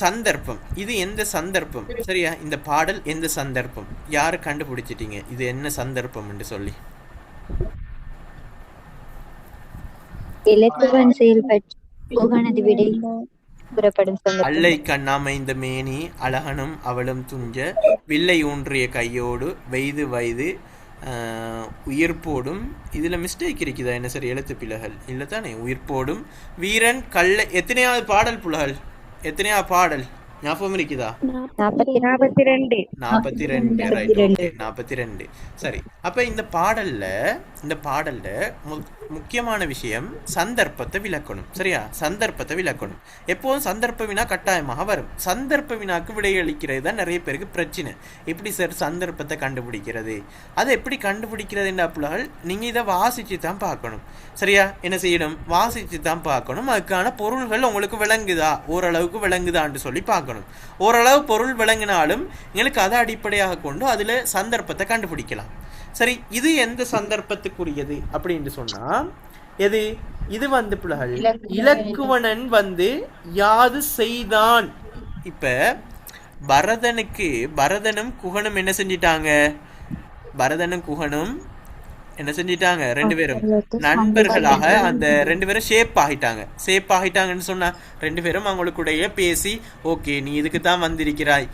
சந்தர்ப்பம், இது எந்த சந்தர்ப்பம்? சரியா? இந்த பாடல் எந்த சந்தர்ப்பம்? யாரு கண்டுபிடிச்சிட்டீங்க இது என்ன சந்தர்ப்பம் என்று சொல்லி? இலக்குவன் செயல்பட்டு குகனது விடை கூறப்படும் அல்லை சந்தர்ப்பம். கண்ணாமைந்த மேனி அழகனும் அவளும் துஞ்ச வில்லை ஊன்றிய கையோடு வெய்து வயது உயிர்ப்போடும். இதில் மிஸ்டேக் இருக்குதா என்ன சரி எழுத்து பிள்ளைகள் இல்லை தானே? உயிர்ப்போடும் வீரன் கல்லை. எத்தனையாவது பாடல் புலகள்? எத்தனையாவது பாடல் ஞாபகம் இருக்குதா? 42. 42. Right, okay, 42. சரி, அப்ப இந்த பாடல்ல முக்கியமான விஷயம் சந்தர்ப்பத்தை விளக்கணும். சரியா? சந்தர்ப்பத்தை விளக்கணும். எப்போதும் சந்தர்ப்ப வினா கட்டாயமாக வரும். சந்தர்ப்ப வினாக்கு விடையளிக்கிறது தான் நிறைய பேருக்கு பிரச்சனை. எப்படி சார் சந்தர்ப்பத்தை கண்டுபிடிக்கிறது? அதை எப்படி கண்டுபிடிக்கிறது என்ற புலகள் நீங்க இதை வாசிச்சு தான் பார்க்கணும். சரியா? என்ன செய்யணும்? வாசிச்சு தான் பார்க்கணும். அதுக்கான பொருள்கள் உங்களுக்கு விளங்குதா, ஓரளவுக்கு விளங்குதான்னு சொல்லி பார்க்கணும். ஓரளவு பொருள் விளங்கினாலும் எங்களுக்கு அதை அடிப்படையாக கொண்டு அதுல சந்தர்ப்பத்தை கண்டுபிடிக்கலாம். சரி, இது எந்த சந்தர்ப்பத்துக்குரியது அப்படின்னு சொன்னா எது? இது வந்து பிள்ளைகள் இலக்குவனன் வந்து யாது செய்தான். இப்ப பரதனும் குகனும் என்ன செஞ்சிட்டாங்க? பரதனும் குகனும் என்ன செஞ்சிட்டாங்க? ரெண்டு பேரும் நண்பர்களாக அந்த ரெண்டு பேரும் ஷேப் ஆகிட்டாங்கன்னு சொன்னா ரெண்டு பேரும் அவங்களுக்குடைய பேசி ஓகே நீ இதுக்கு தான் வந்திருக்கிறாய்.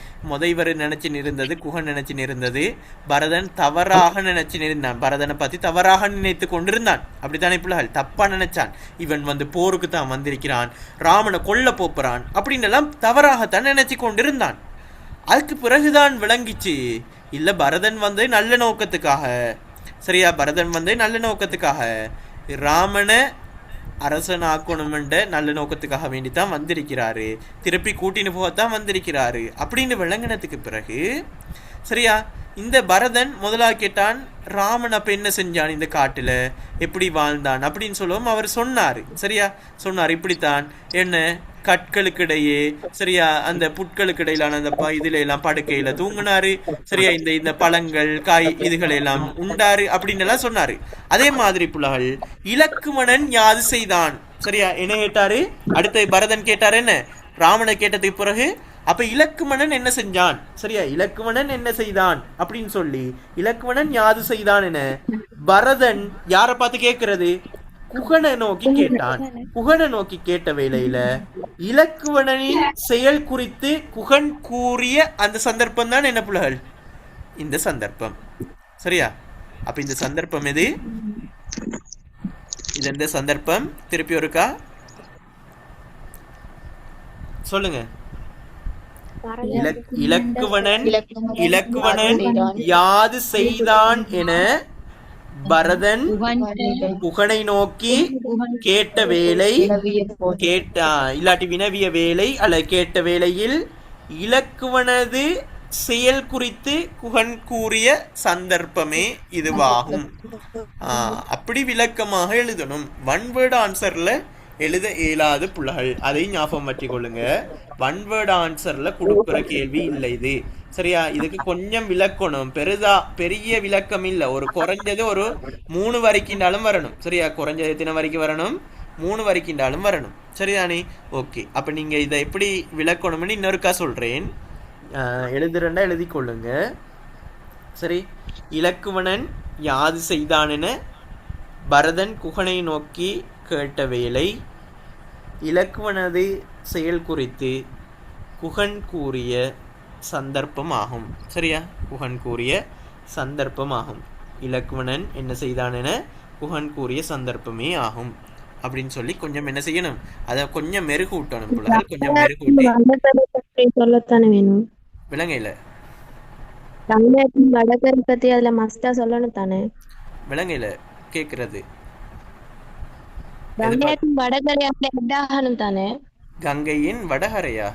இவர் நினைச்சு நிறந்தது, குகன் நினைச்சு நிறந்தது, பரதன் தவறாக நினைச்சு நிறந்தான். பரதனை பத்தி தவறாக நினைத்து கொண்டிருந்தான். அப்படித்தானே பிள்ளைகள்? தப்பா நினைச்சான். இவன் வந்து போருக்கு தான் வந்திருக்கிறான், ராமனை கொல்ல போறான் அப்படின்னு எல்லாம் தவறாகத்தான் நினைச்சு கொண்டிருந்தான். அதுக்கு பிறகுதான் விளங்கிச்சு இல்ல பரதன் வந்து நல்ல நோக்கத்துக்காக. சரியா? பரதன் வந்து நல்ல நோக்கத்துக்காக ராமனை அரசனாக்கணுமென்ற நல்ல நோக்கத்துக்காக வேண்டித்தான் வந்திருக்கிறாரு, திருப்பி கூட்டின்னு போகத்தான் வந்திருக்கிறாரு அப்படின்னு விளங்கினதுக்கு பிறகு சரியா இந்த பரதன் முதலாக கேட்டான், ராமன் அப்ப என்ன செஞ்சான், இந்த காட்டுல எப்படி வாழ்ந்தான் அப்படின்னு சொல்லவும் அவர் சொன்னாரு. சரியா? சொன்னார் இப்படித்தான், என்ன கற்களுக்கிடையே சரியா அந்த புட்களுக்கு இடையிலான அந்த இதுல எல்லாம் படுக்கையில தூங்கினாரு. சரியா? இந்த பழங்கள் காய் இதுகளை எல்லாம் உண்டாரு அப்படின்னு எல்லாம் சொன்னாரு. அதே மாதிரி புலகள் இலக்குவனன் யாது செய்தான். சரியா? என்ன கேட்டாரு? அடுத்த பரதன் கேட்டாரு என்ன? ராமனை கேட்டதுக்கு பிறகு அப்ப இலக்குவனன் என்ன செஞ்சான். சரியா? இலக்குவனன் என்ன செய்தான் அப்படின்னு சொல்லி இலக்குவனன் யாது செய்தான் என பரதன் யாரை பார்த்து கேட்கிறது? குகனை நோக்கி கேட்டான். குகனை நோக்கி கேட்ட வேளையில இலக்குவனின் செயல் குறித்து குகன் கூறிய அந்த சந்தர்ப்பம் தான் என்ன புலகள்? இந்த சந்தர்ப்பம். சரியா? அப்ப இந்த சந்தர்ப்பம் எது? இது எந்த சந்தர்ப்பம்? திருப்பி ஒருக்கா சொல்லுங்க. இலக்குவனன் யாது செய்தான் என பரதன் குகனை நோக்கி கேட்ட வேலை இல்லாட்டி வினவிய வேலை அல்ல கேட்ட வேளையில் இலக்குவனது செயல் குறித்து குகன் கூறிய சந்தர்ப்பமே இதுவாகும். அப்படி விளக்கமாக எழுதணும். ஒன் வேர்டு ஆன்சர்ல எழுத இயலாத புள்ளகள், அதை ஞாபகம் வச்சுக் கொள்ளுங்க. ஒன் வேர்டு ஆன்சர்ல கொடுக்குற கேள்வி இல்லை இது. சரியா? இதுக்கு கொஞ்சம் விளக்கணும். பெரிய விளக்கம் இல்ல, ஒரு குறைஞ்சது ஒரு 3 வரைக்குண்டாலும் வரணும். சரியா? குறைஞ்சது எத்தனை வரைக்கும் வரணும்? 3 வரைக்குண்டாலும் வரணும். சரிதானே? ஓகே. அப்ப நீங்க இதை எப்படி விளக்கணும்னு இன்னொருக்கா சொல்றேன். எழுதுறண்டா எழுதி கொள்ளுங்க. சரி, இலக்குவனன் யாது செய்தானென பரதன் குகனை நோக்கி கேட்ட வேளை இலக்குவனது செயல் குறித்து குகன் கூறிய சந்தர்ப்பமாகும். சரியா? குகன் கூறிய சந்தர்ப்பமாகும். இலக்குவனன் என்ன செய்தான் என குகன் கூறிய சந்தர்ப்பமே ஆகும் அப்படின்னு சொல்லி கொஞ்சம் என்ன செய்யணும், அதை கொஞ்சம் மெருகூட்டணும். கொஞ்சம் மெருகூட்டி சொல்லத்தானே வேணும். விலங்கையில வடகரை பத்தி அதுல மஸ்டா சொல்லணும் தானே. விலங்கையில கேக்குறது தானே. கங்கையின் வடகரையா?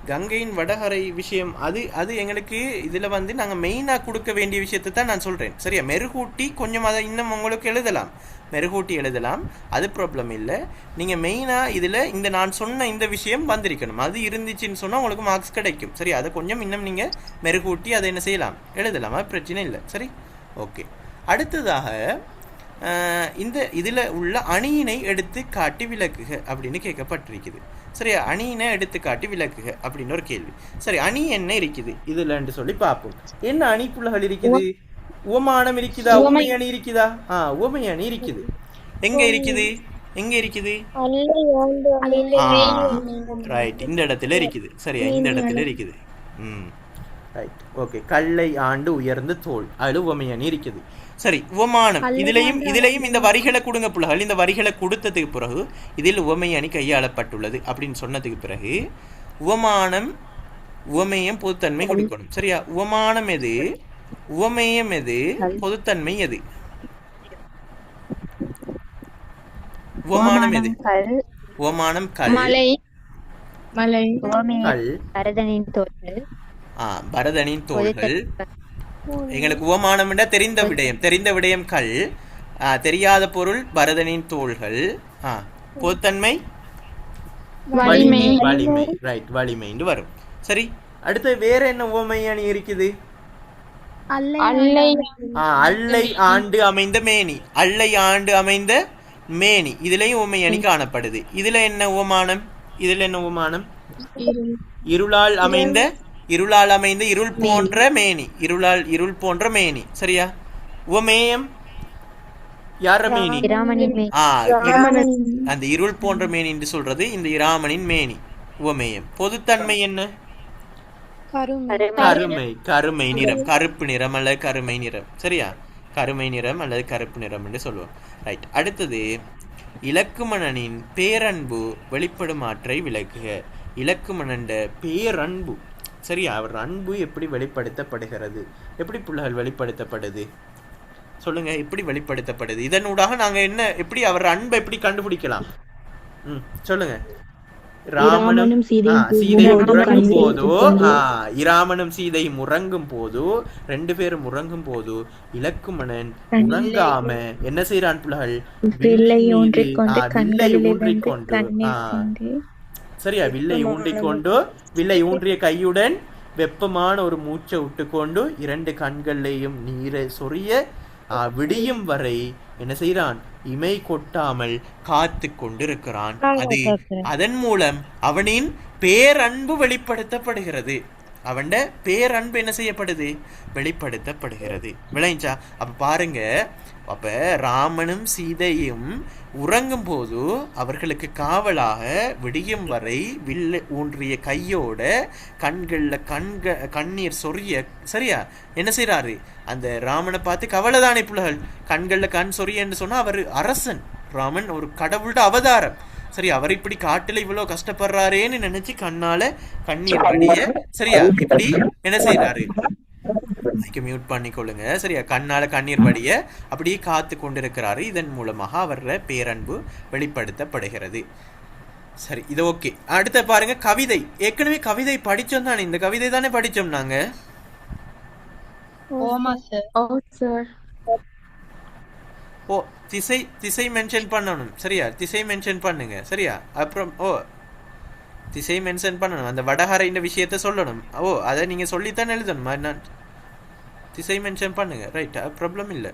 கங்கையின் வடகரை விஷயம் அது அது எங்களுக்கு இதில் வந்து நாங்கள் மெயினாக கொடுக்க வேண்டிய விஷயத்தை தான் நான் சொல்கிறேன். சரியா? மெருகூட்டி கொஞ்சம் அதை இன்னும் உங்களுக்கு எழுதலாம், மெருகூட்டி எழுதலாம், அது ப்ராப்ளம் இல்லை. நீங்கள் மெயினாக இதில் இந்த நான் சொன்ன இந்த விஷயம் வந்திருக்கணும். அது இருந்துச்சுன்னு சொன்னால் உங்களுக்கு மார்க்ஸ் கிடைக்கும். சரி, அதை கொஞ்சம் இன்னும் நீங்கள் மெருகூட்டி அதை என்ன செய்யலாம், எழுதலாம், அது பிரச்சனை இல்லை. சரி, ஓகே. அடுத்ததாக இந்த இதில் உள்ள அணியினை எடுத்து காட்டி விளக்குக அப்படின்னு கேட்கப்பட்டிருக்குது. சரியா? அணியினை எடுத்து காட்டி விளக்குக அப்படின்னு ஒரு கேள்வி. சரி, அணி என்ன இருக்குது இதுலன்னு சொல்லி பார்ப்போம். என்ன அணி புள்ளிகள் இருக்குது? உவமானம் இருக்குதா? உவமை அணி இருக்குதா? உவமை அணி இருக்குது. எங்க இருக்குது? எங்க இருக்குது? ரைட், இந்த இடத்துல இருக்குது. சரியா, இந்த இடத்துல இருக்குது. ம், ரைட், ஓகே. கல்லை ஆண்டு உயர்ந்த தோல், அது உவமையணி இருக்குது. சரி, உவமானம். இதுலயும் இந்த வரிகளை கொடுங்க புலகள். இந்த வரிகளை கொடுத்ததுக்கு பிறகு இதில் உவமையணி கையாளப்பட்டுள்ளது அப்படின்னு சொன்னதுக்கு பிறகு உவமானம் உவமேயம் பொதுத்தன்மை கொடுக்கணும். சரியா, உவமானம் எது, உவமேயம் எது, பொதுத்தன்மை எது? உவமானம் எது? உவமானம் கல், கல், பரதனின் தோள்கள். எங்களுக்கு உவமானம் தெரிந்த விடயம், தெரிந்த விடயம் கல், தெரியாத பொருள் பரதனின் தோள்கள். பொதுத்தன்மை வலிமை. ரைட், வலிமை வரும். சரி, அடுத்து வேற என்ன உவமை அணி இருக்குது? அல்லை ஆண்டு அமைந்த மேனி, அல்லை ஆண்டு அமைந்த மேனி. இதுலயும் உவமை அணி காணப்படுது. இதுல என்ன உவமானம்? இதுல என்ன உவமானம்? இருளால் அமைந்த, இருளால் அமைந்த இருள் போன்ற மேனி, இருளால் இருள் போன்ற மேனி. சரியா, உவமேயம் யார மேனி? அந்த இருள் போன்ற மேனி என்று சொல்றது இந்த இராமனின் மேனி, உவமேயம். பொதுத்தன்மை என்ன? கருமை, கருமை நிறம், கருப்பு நிறம் அல்லது கருமை நிறம். சரியா, கருமை நிறம் அல்லது கருப்பு நிறம் என்று சொல்லுவோம். ரைட், அடுத்தது இலக்குமணனின் பேரன்பு வெளிப்படும் ஆற்றை விளக்குக. இலக்குமணன் பேரன்பு. சரியா, அவர் அன்பு எப்படி வெளிப்படுத்தப்படுகிறது? எப்படி புள்ளைகள் வெளிப்படுத்தப்படுது சொல்லுங்க, எப்படி வெளிப்படுத்தப்படுது? இதனூடாக நாங்க என்ன, எப்படி அவர் அன்பை எப்படி கண்டுபிடிக்கலாம்? சொல்லுங்க. ராமனும் சீதையும் உறங்கும் போதோ, இராமனும் சீதையும் உறங்கும் போதோ, ரெண்டு பேரும் உறங்கும் போதோ இலக்குமணன் உறங்காம என்ன செய்யறான் புலகள்? வில்லை ஊன்றிக்கொண்டு, சரியா, வில்லை ஊன்றிக்கொண்டு, வில்லை ஊன்றிய கையுடன் வெப்பமான ஒரு மூச்சை விட்டுக்கொண்டு இரண்டு கண்களையும் நீரை சொரிய விடியும் வரை என்ன செய்யறான்? இமை கொட்டாமல் காத்து கொண்டிருக்கிறான். அது அதன் மூலம் அவனின் பேரன்பு வெளிப்படுத்தப்படுகிறது. அவன் பேரன்பு என்ன செய்யப்படுது? வெளிப்படுத்தப்படுகிறது. விளைஞ்சா? அப்ப பாருங்க, அப்ப ராமனும் சீதையும் உறங்கும் போது அவர்களுக்கு காவலாக விடியும் வரை வில்ல ஊன்றிய கையோட கண்கள்ல கண்ணீர் சொரிய, சரியா, என்ன செய்யறாரு? அந்த ராமனை பார்த்து கவலை தானே புலகள், கண்கள்ல கண் சொரிய என்று சொன்னா அவர் அரசன், ராமன் ஒரு கடவுளோட அவதாரம். சரி, அவர் இப்படி காட்டுல இவ்வளவு கஷ்டப்படுறாரேன்னு நினைச்சு கண்ணால கண்ணீர் வடிய, சரியா, இப்படி என்ன செய்யறாரு? மியூட் பண்ணிக்கொள்ளுங்க. சரியா, கண்ணால கண்ணீர் வடிய அப்படியே காத்து கொண்டிருக்கிறாரு. இதன் மூலமாக அவர பேரன்பு வெளிப்படுத்தப்படுகிறது. சரி, இது ஓகே. அடுத்த பாருங்க, கவிதை. ஏற்கனவே கவிதை படிச்சோம் தானே? இந்த கவிதை தானே படிச்சோம் நாங்க. ஓ, திசை, திசை மென்ஷன் பண்ணணும். சரியா, திசை மென்ஷன் பண்ணுங்க. சரியா, அப்புறம் திசை மென்ஷன் பண்ணணும். அந்த வடகரைன்ற விஷயத்த சொல்லணும். அதை நீங்க சொல்லித்தான் எழுதணும். நான் திசை மென்ஷன் பண்ணுங்க. ரைட், ப்ராப்ளம் இல்லை.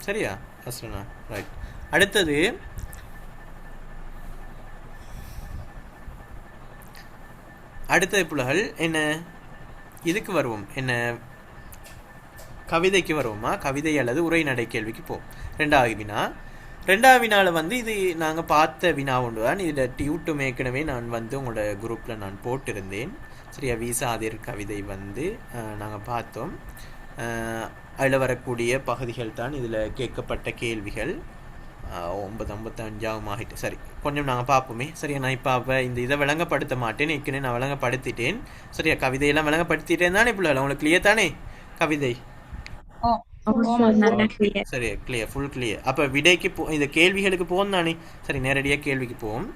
சரியா அஸ்ரனா? ரைட். அடுத்தது புலகள் என்ன, இதுக்கு வருவோம். என்ன, கவிதைக்கு வருவோமா? கவிதை அல்லது உரைநடை கேள்விக்கு போவோம். ரெண்டாவது வினாவில் இது நாங்கள் பார்த்த வினா ஒன்று தான். இதில் டியூட்டும் ஏற்கனவே நான் உங்களோட குரூப்பில் நான் போட்டிருந்தேன். சரியா, வீசாதிர் கவிதை நாங்கள் பார்த்தோம். அதில் வரக்கூடிய பகுதிகள் தான் இதில் கேட்கப்பட்ட கேள்விகள். 9:55 ஆகிட்டு. சரி, கொஞ்சம் நாங்கள் பார்ப்போமே. சரியா, நான் இப்போ இந்த இதை விளங்கப்படுத்த மாட்டேன். ஏற்கனவே நான் விளங்கப்படுத்திட்டேன். சரியா, கவிதையெல்லாம் விளங்கப்படுத்திட்டேன் தானே பிள்ளை? உங்களுக்கு கிளியர் தானே கவிதை? சரி, கிளியர், ஃபுல் கிளியர். அப்போ விடைக்கு இந்த கேள்விகளுக்கு போகும் தானே? சரி, நேரடியாக கேள்விக்கு போவோம்.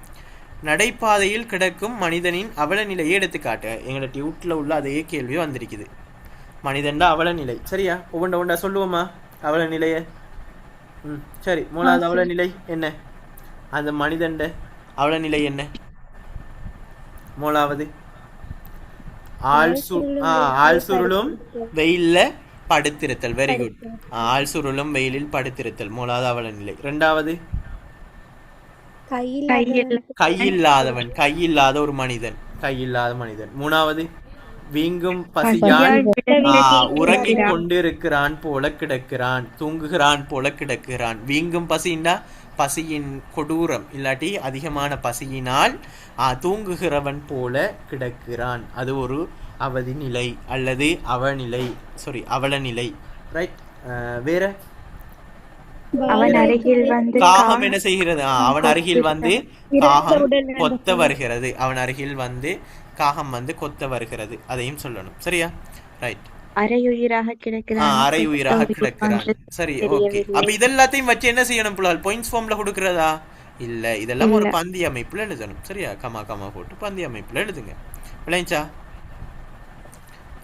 நடைபாதையில் கிடக்கும் மனிதனின் அவல நிலையை எடுத்துக்காட்டு. எங்களோட டியூட்டில் உள்ள அதே கேள்வி வந்திருக்குது. மனிதன்டா அவல நிலை. சரியா, ஒவ்வொண்டா சொல்லுவோமா அவல நிலையை? சரி, மூணாவது அவல நிலை என்ன? அந்த மனிதன்ட அவல நிலை என்ன? மூணாவது ஆள் சுருளும் வெயில்ல படுத்திருத்தல். Very good. ஆள் சுருளும் வெயிலில் படுத்திருத்தல் மூணாவது அவல நிலை. ரெண்டாவது கையில்லாதவன், கையில்லாத ஒரு மனிதன், கையில்லாத மனிதன். மூணாவது வீங்கும் பசியால் உறங்கிக் கிடக்கிறான். கொண்டிருக்கிறான் போல கிடக்கிறான், தூங்குகிறான் போல கிடக்கிறான். வீங்கும் பசின்னா பசியின் கொடூரம், இல்லாட்டி அதிகமான பசியினால் தூங்குகிறவன் போல கிடக்கிறான். அது ஒரு அவதி நிலை அல்லது அவலநிலை. ரைட். வேற அவன் அருகில் வந்து காகம் என்ன செய்கிறது? அவன் அருகில் வந்து காகம் கொத்த வருகிறது. அவன் அருகில் வந்து காகம் வந்து கொத்த வருகிறது. அதையும் சொல்லணும். சரியா? ரைட். அரையுயிராக கிடக்கிறான். அரையுயிராக கிடக்கிறான். சரி, ஓகே. அப்ப இதெல்லாத்தையும் வச்சு என்ன செய்யணும் புலால்? பாயிண்ட்ஸ் ஃபார்ம்ல கொடுக்கறதா? இல்ல, இதெல்லாம் ஒரு பந்தி அமைப்புல எழுதணும். சரியா? கமா கமா போட்டு பந்தி அமைப்புல எழுதுங்க. விளைஞ்சா?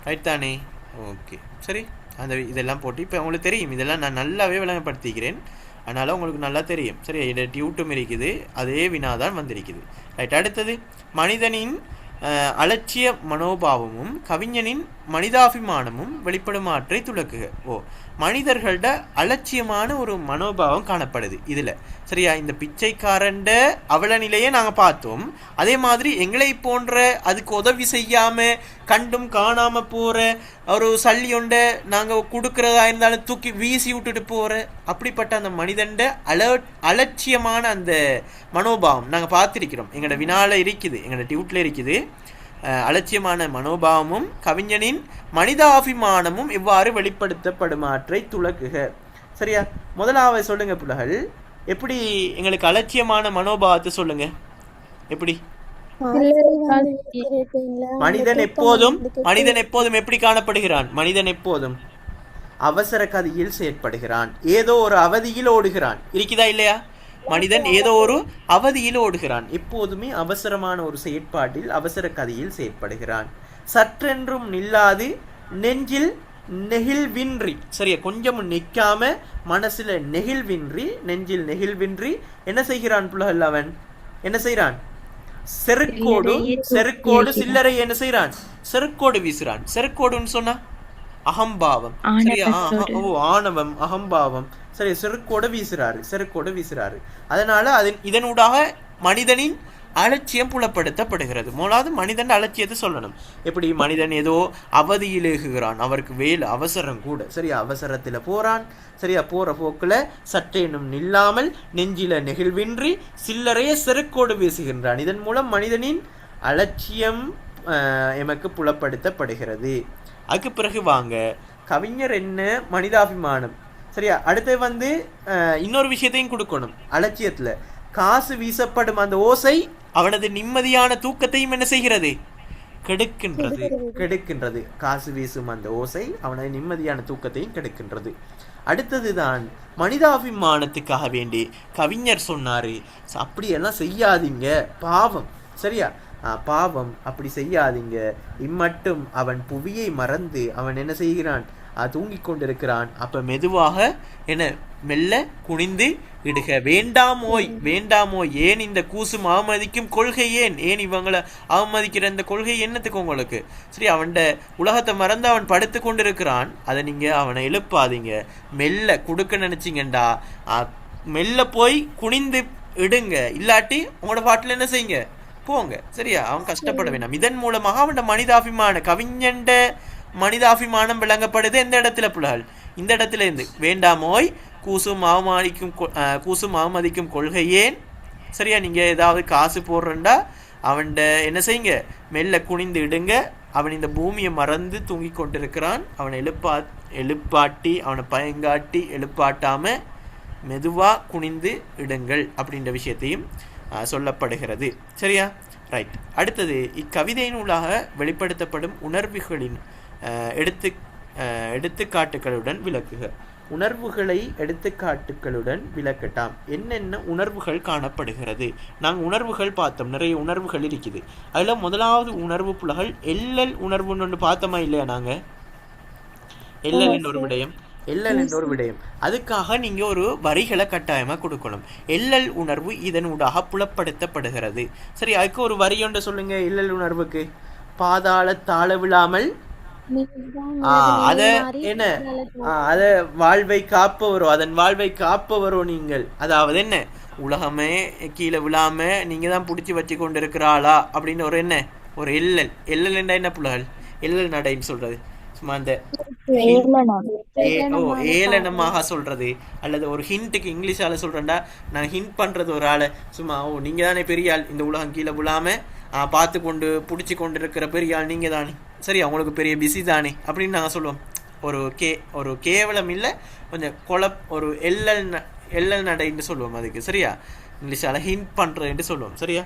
ரைட் தானே? ஓகே. சரி, அந்த இதெல்லாம் போட்டு இப்போ உங்களுக்கு தெரியும், இதெல்லாம் நான் நல்லாவே விளங்கப்படுத்திக்கிறேன், அதனால் உங்களுக்கு நல்லா தெரியும். சரி, இதில் டியூட்டும் இருக்குது, அதே வினாதான் வந்திருக்குது. ரைட். அடுத்தது, மனிதனின் அலட்சிய மனோபாவமும் கவிஞனின் மனிதாபிமானமும் வெளிப்படும் ஆற்றை துலக்குக. மனிதர்களோட அலட்சியமான ஒரு மனோபாவம் காணப்படுது இதில். சரியா? இந்த பிச்சைக்காரண்ட அவல நிலையை நாங்கள் பார்த்தோம். அதே மாதிரி எங்களை போன்ற அதுக்கு உதவி செய்யாமல் கண்டும் காணாமல் போகிற ஒரு சல்லி ஒன்றை நாங்கள் கொடுக்குறதா இருந்தாலும் தூக்கி வீசி விட்டுட்டு போகிற அப்படிப்பட்ட அந்த மனிதண்ட அலட்சியமான அந்த மனோபாவம் நாங்கள் பார்த்துருக்கிறோம். எங்களோட வினால இருக்குது, எங்களோட டியூட்டில் இருக்குது. அலட்சியமான மனோபாவமும் கவிஞனின் மனிதாபிமானமும் எவ்வாறு வெளிப்படுத்தப்படுமாற்றை துலக்குக. சரியா? முதலாவது சொல்லுங்க புலகள், எப்படி எங்களுக்கு அலட்சியமான மனோபாவத்தை சொல்லுங்க. எப்படி? மனிதன் எப்போதும் எப்படி காணப்படுகிறான்? மனிதன் எப்போதும் அவசர கதியில் செயற்படுகிறான், ஏதோ ஒரு அவதியில் ஓடுகிறான். இருக்குதா இல்லையா? மனிதன் ஏதோ ஒரு அவதியில் ஓடுகிறான், எப்போதுமே அவசரமான ஒரு செயற்பாட்டில் அவசர கதியில் செயற்படுகிறான். சற்றென்றும் நில்லாது நெஞ்சில் நெகிழ்வின்றி, சரியா, கொஞ்சமும் நிற்காம மனசுல நெகிழ்வின்றி, நெஞ்சில் நெகிழ்வின்றி என்ன செய்கிறான் புலகல்? அவன் என்ன செய்கிறான்? செருக்கோடு சில்லறை என்ன செய்கிறான்? செருக்கோடு வீசுறான். செருக்கோடுன்னு சொன்னா அகம்பாவம். சரியா? ஆணவம், அகம்பாவம். சரி, செருக்கோட வீசுறாரு. அதனால இதனூடாக மனிதனின் அலட்சியம் புலப்படுத்தப்படுகிறது. மூணாவது, மனிதன் அலட்சியத்தை சொல்லணும். எப்படி? மனிதன் ஏதோ அவதியிலேகுகிறான், அவருக்கு வேலை அவசரம் கூட. சரியா? அவசரத்துல போறான். சரியா? போற போக்குல சற்றேனும் நில்லாமல் நெஞ்சில நெகிழ்வின்றி சில்லறைய செருக்கோடு வீசுகின்றான். இதன் மூலம் மனிதனின் அலட்சியம் எமக்கு புலப்படுத்தப்படுகிறது. அதுக்கு பிறகு வாங்க, கவிஞர் என்ன? மனிதாபிமானம். சரியா? அடுத்து வந்து இன்னொரு விஷயத்தையும் கொடுக்கணும். அலட்சியத்துல காசு வீசப்படும் அந்த ஓசை அவனது நிம்மதியான தூக்கத்தையும் என்ன செய்கிறது? கெடுக்கின்றது. காசு வீசும் அந்த ஓசை அவனது நிம்மதியான தூக்கத்தையும் கெடுக்கின்றது. அடுத்ததுதான் மனிதாபிமானத்துக்காக வேண்டி கவிஞர் சொன்னாரு, அப்படியெல்லாம் செய்யாதீங்க, பாவம். சரியா? பாவம், அப்படி செய்யாதீங்க. இம்மட்டும் அவன் புவியை மறந்து அவன் என்ன செய்கிறான்? தூங்கிக் கொண்டிருக்கிறான். அப்ப மெதுவாக என்ன மெல்ல குனிந்து இடுக. வேண்டாமோய், ஏன் இந்த கூசும் அவமதிக்கும் கொள்கை? ஏன் இவங்களை அவமதிக்கிற இந்த கொள்கை என்னத்துக்கு உங்களுக்கு? சரி, அவன் உலகத்தை மறந்து அவன் படுத்து கொண்டிருக்கிறான். அதை நீங்க அவனை எழுப்பாதீங்க. மெல்ல கொடுக்க நினைச்சிங்கண்டா மெல்ல போய் குனிந்து இடுங்க, இல்லாட்டி உங்களோட பாட்டில் என்ன செய்யுங்க, போங்க. சரியா? அவன் கஷ்டப்பட வேண்டாம். இதன் மூலமாக அவன் மனிதாபிமான கவிஞண்ட மனிதாபிமானம் விளங்கப்படுது. எந்த இடத்துல புலகள்? இந்த இடத்துல இருந்து வேண்டாமோய் கூசும் அவமதிக்கும் கொள்கை ஏன். சரியா? நீங்க ஏதாவது காசு போடுறா அவன்கிட்ட என்ன செய்யுங்க? மெல்ல குனிந்து இடுங்க. அவன் இந்த பூமியை மறந்து தூங்கி கொண்டிருக்கிறான். அவனை எழுப்பாட்டி அவனை பயங்காட்டி எழுப்பாட்டாம மெதுவா குனிந்து இடுங்கள் அப்படின்ற விஷயத்தையும் சொல்லப்படுகிறது. சரியா? ரைட். அடுத்தது, இக்கவிதையினூடாக வெளிப்படுத்தப்படும் உணர்வுகளின் எடுத்துக்காட்டுகளுடன் விளக்குக. உணர்வுகளை எடுத்துக்காட்டுகளுடன் விளக்கட்டாம். என்னென்ன உணர்வுகள் காணப்படுகிறது? நாங்கள் உணர்வுகள் பார்த்தோம், நிறைய உணர்வுகள் இருக்குது. அதில் முதலாவது உணர்வு புலகள் எல்லல் உணர்வுன்னு ஒன்று பார்த்தோமா இல்லையா? நாங்கள் எல்லல் என்ற ஒரு விடயம். அதுக்காக நீங்க ஒரு வரிகளை கட்டாயமா கொடுக்கணும். எல்லல் உணர்வு இதனூடாக புலப்படுத்தப்படுகிறது. சரி, அதுக்கு ஒரு வரி ஒன்று சொல்லுங்க. எல்லல் உணர்வுக்கு பாதாள தாழ விழாமல் அத என்ன அத வாழ்வை காப்பவரோ, அதன் வாழ்வை காப்பவரோ நீங்கள். அதாவது என்ன, உலகமே கீழே விழாம நீங்க தான் பிடிச்சி வச்சு கொண்டு இருக்கிறாளா அப்படின்னு ஒரு என்ன ஒரு எல்லல். எல்லல் என்ன புலகள்? எல்லல் நடைன்னு சொல்றது? சும்மா அந்த ஏளனமான ஏளனமாக சொல்றது, அல்லது ஒரு ஹிண்ட்டுக்கு இங்கிலீஷால சொல்றேன்டா, நான் ஹிண்ட் பண்றது ஒரு ஆளை சும்மா, நீங்க தானே பெரிய ஆள், இந்த உலகம் கீழே விழாம பார்த்து கொண்டு பிடிச்சி கொண்டு இருக்கிற பெரிய ஆள் நீங்க தானே, சரி அவங்களுக்கு பெரிய பிஸி தானே அப்படின்னு நாங்கள் சொல்லுவோம். ஒரு கேவலம் இல்லை, கொஞ்சம் ஒரு எல்லல் நடைன்னு சொல்லுவோம் அதுக்கு, சரியா? இங்கிலீஷால ஹிண்ட் பண்றதுன்னு சொல்லுவோம், சரியா?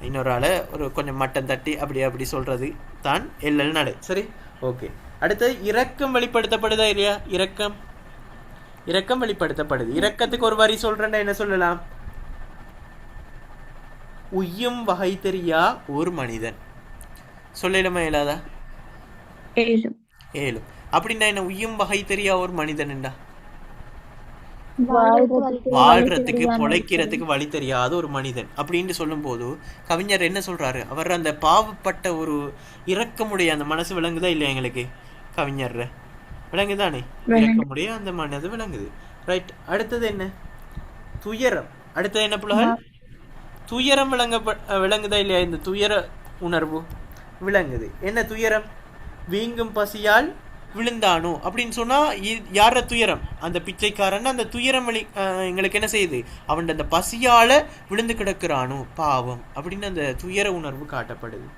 இன்னொரு ஆளை ஒரு கொஞ்சம் மட்டம் தட்டி அப்படி சொல்றது தான் எல்லல் நடை, சரி? ஓகே. அடுத்து இரக்கம் வெளிப்படுத்தப்படுதா இல்லையா? இரக்கம் வெளிப்படுத்தப்படுது. இரக்கத்துக்கு ஒரு வரி சொல்றேன்னா என்ன சொல்லலாம்? உய்யும் வகை தெரியா ஒரு மனிதன். சொல்லலுமா இயலாதா? ஏழும். அப்படின்னா என்ன? உய்யும் வகை தெரியா ஒரு மனிதன்டா வாழ்றதுக்கு பொழைக்கிறதுக்கு வழி தெரியாத ஒரு மனிதன் அப்படின்னு சொல்லும் போது கவிஞர் என்ன சொல்றாரு? அவர் அந்த பாவப்பட்ட ஒரு இரக்கமுடைய அந்த மனசு விளங்குதா இல்லையா எங்களுக்கு? கவிஞர் விளங்குதானே? இரக்கமுடைய அந்த மனது விளங்குது, ரைட்? அடுத்தது என்ன? துயரம். அடுத்தது என்ன புலகள்? துயரம் விளங்குதா இல்லையா? இந்த துயர உணர்வு விளங்குது. என்ன துயரம்? வீங்கும் பசியால் விழுந்தானோ அப்படின்னு சொன்னா யார துயரம்? அந்த பிச்சைக்காரன். அந்த துயரம் எங்களுக்கு என்ன செய்யுது? அவன் அந்த பசியால விழுந்து கிடக்கிறானோ, பாவம் அப்படின்னு அந்த துயர உணர்வு காட்டப்படுது.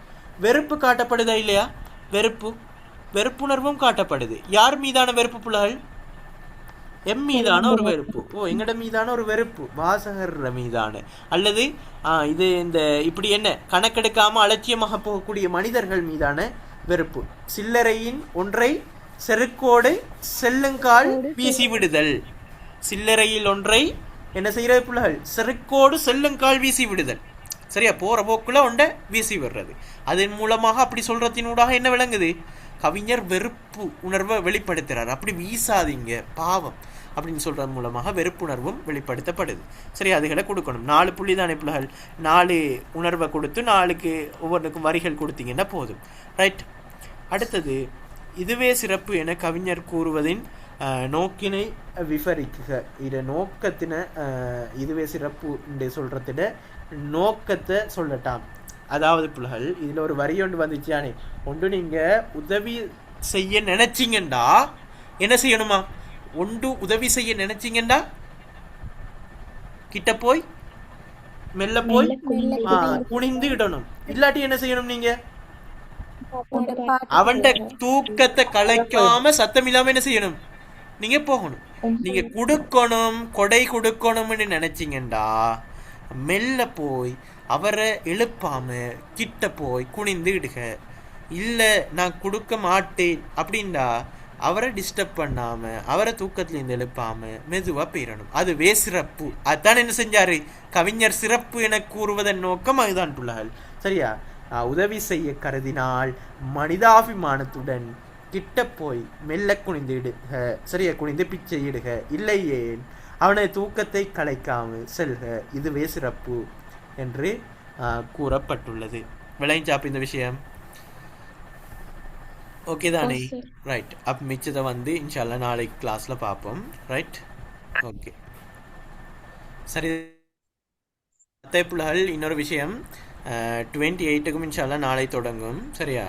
வெறுப்பு காட்டப்படுதா இல்லையா? வெறுப்புணர்வும் காட்டப்படுது. யார் மீதான வெறுப்பு புலகள்? எம் மீதான ஒரு வெறுப்பு. எங்கட மீதான ஒரு வெறுப்பு, வாசகர் மீதான, அல்லது இது இந்த இப்படி என்ன கணக்கெடுக்காம அலட்சியமாக போகக்கூடிய மனிதர்கள் மீதான வெறுப்பு. சில்லறையின் ஒன்றை செருக்கோடு செல்லுங்கால் வீசி விடுதல். சில்லறையில் ஒன்றை என்ன செய்யறது புலகள்? செருக்கோடு செல்லுங்கால் வீசி விடுதல், சரியா? போற போக்குல ஒன்றை வீசி விடுறது. அதன் மூலமாக அப்படி சொல்றதினூடாக என்ன விளங்குது? கவிஞர் வெறுப்பு உணர்வை வெளிப்படுத்துறாரு. அப்படி வீசாதீங்க, பாவம் அப்படின்னு சொல்றது மூலமாக வெறுப்புணர்வும் வெளிப்படுத்தப்படுது, சரி? அதுகளை கொடுக்கணும். 4 புள்ளி தானே புலகள்? 4 உணர்வை கொடுத்து 4க்கு ஒவ்வொன்றுக்கும் வரிகள் கொடுத்தீங்கன்னா போதும், ரைட்? அடுத்தது இதுவே சிறப்பு என கவிஞர் கூறுவதின் நோக்கினை விவரிக்குக. இத நோக்கத்தின இதுவே சிறப்பு என்று சொல்றதிட நோக்கத்தை சொல்லட்டாம். அதாவது புலகள் இதுல ஒரு வரி ஒன்று வந்துச்சானே, ஒன்று நீங்க உதவி செய்ய நினைச்சிங்கண்டா என்ன செய்யணுமா? ஒன்று உதவி செய்ய நினைச்சிங்கண்டா கிட்ட போய் மெல்ல போய் குனிந்து இடணும். இல்லாட்டி என்ன செய்யணும்? நீங்க அவன் தூக்கத்தை கலைக்காம சத்தம் இல்லாம என்ன செய்யணும்? நீங்க போகணும். நீங்க கொடுக்கணும், கொடை கொடுக்கணும்னு நினைச்சீங்கண்டா மெல்ல போய் அவரை எழுப்பாம கிட்ட போய் குனிந்து இடுக. இல்ல நான் கொடுக்க மாட்டேன் அப்படின்டா அவரை டிஸ்டர்ப் பண்ணாம அவரை தூக்கத்திலிருந்து எழுப்பாம மெதுவா போயிடணும். அதுவே சிறப்பு. அதுதான் என்ன செஞ்சாரு கவிஞர்? சிறப்பு என கூறுவதன் நோக்கம் அதுதான் புள்ளகள், சரியா? உதவி செய்ய கருதினால் மனிதாபிமானத்துடன் கிட்ட போய் மெல்ல குனிந்து இடுக, சரியா? குனிந்து பிச்சை இடுக. இல்லையே அவனை தூக்கத்தை கலைக்காம செல்க, இதுவே சிறப்பு என்று கூறப்பட்டுள்ளது. விளைஞ்சாப்பு இந்த விஷயம் ஓகே தானே? ரைட். அப்போ மிச்சத்தை வந்து இன்ஷால்லா நாளைக்கு கிளாஸில் பார்ப்போம், ரைட்? ஓகே, சரி. புள்ளகள் இன்னொரு விஷயம், 28க்கும் இன்ஷால்லா நாளை தொடங்கும், சரியா?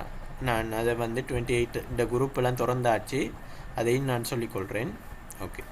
நான் அதை வந்து 28 இந்த குரூப்பெல்லாம் திறந்தாச்சு, அதையும் நான் சொல்லிக்கொள்கிறேன். ஓகே.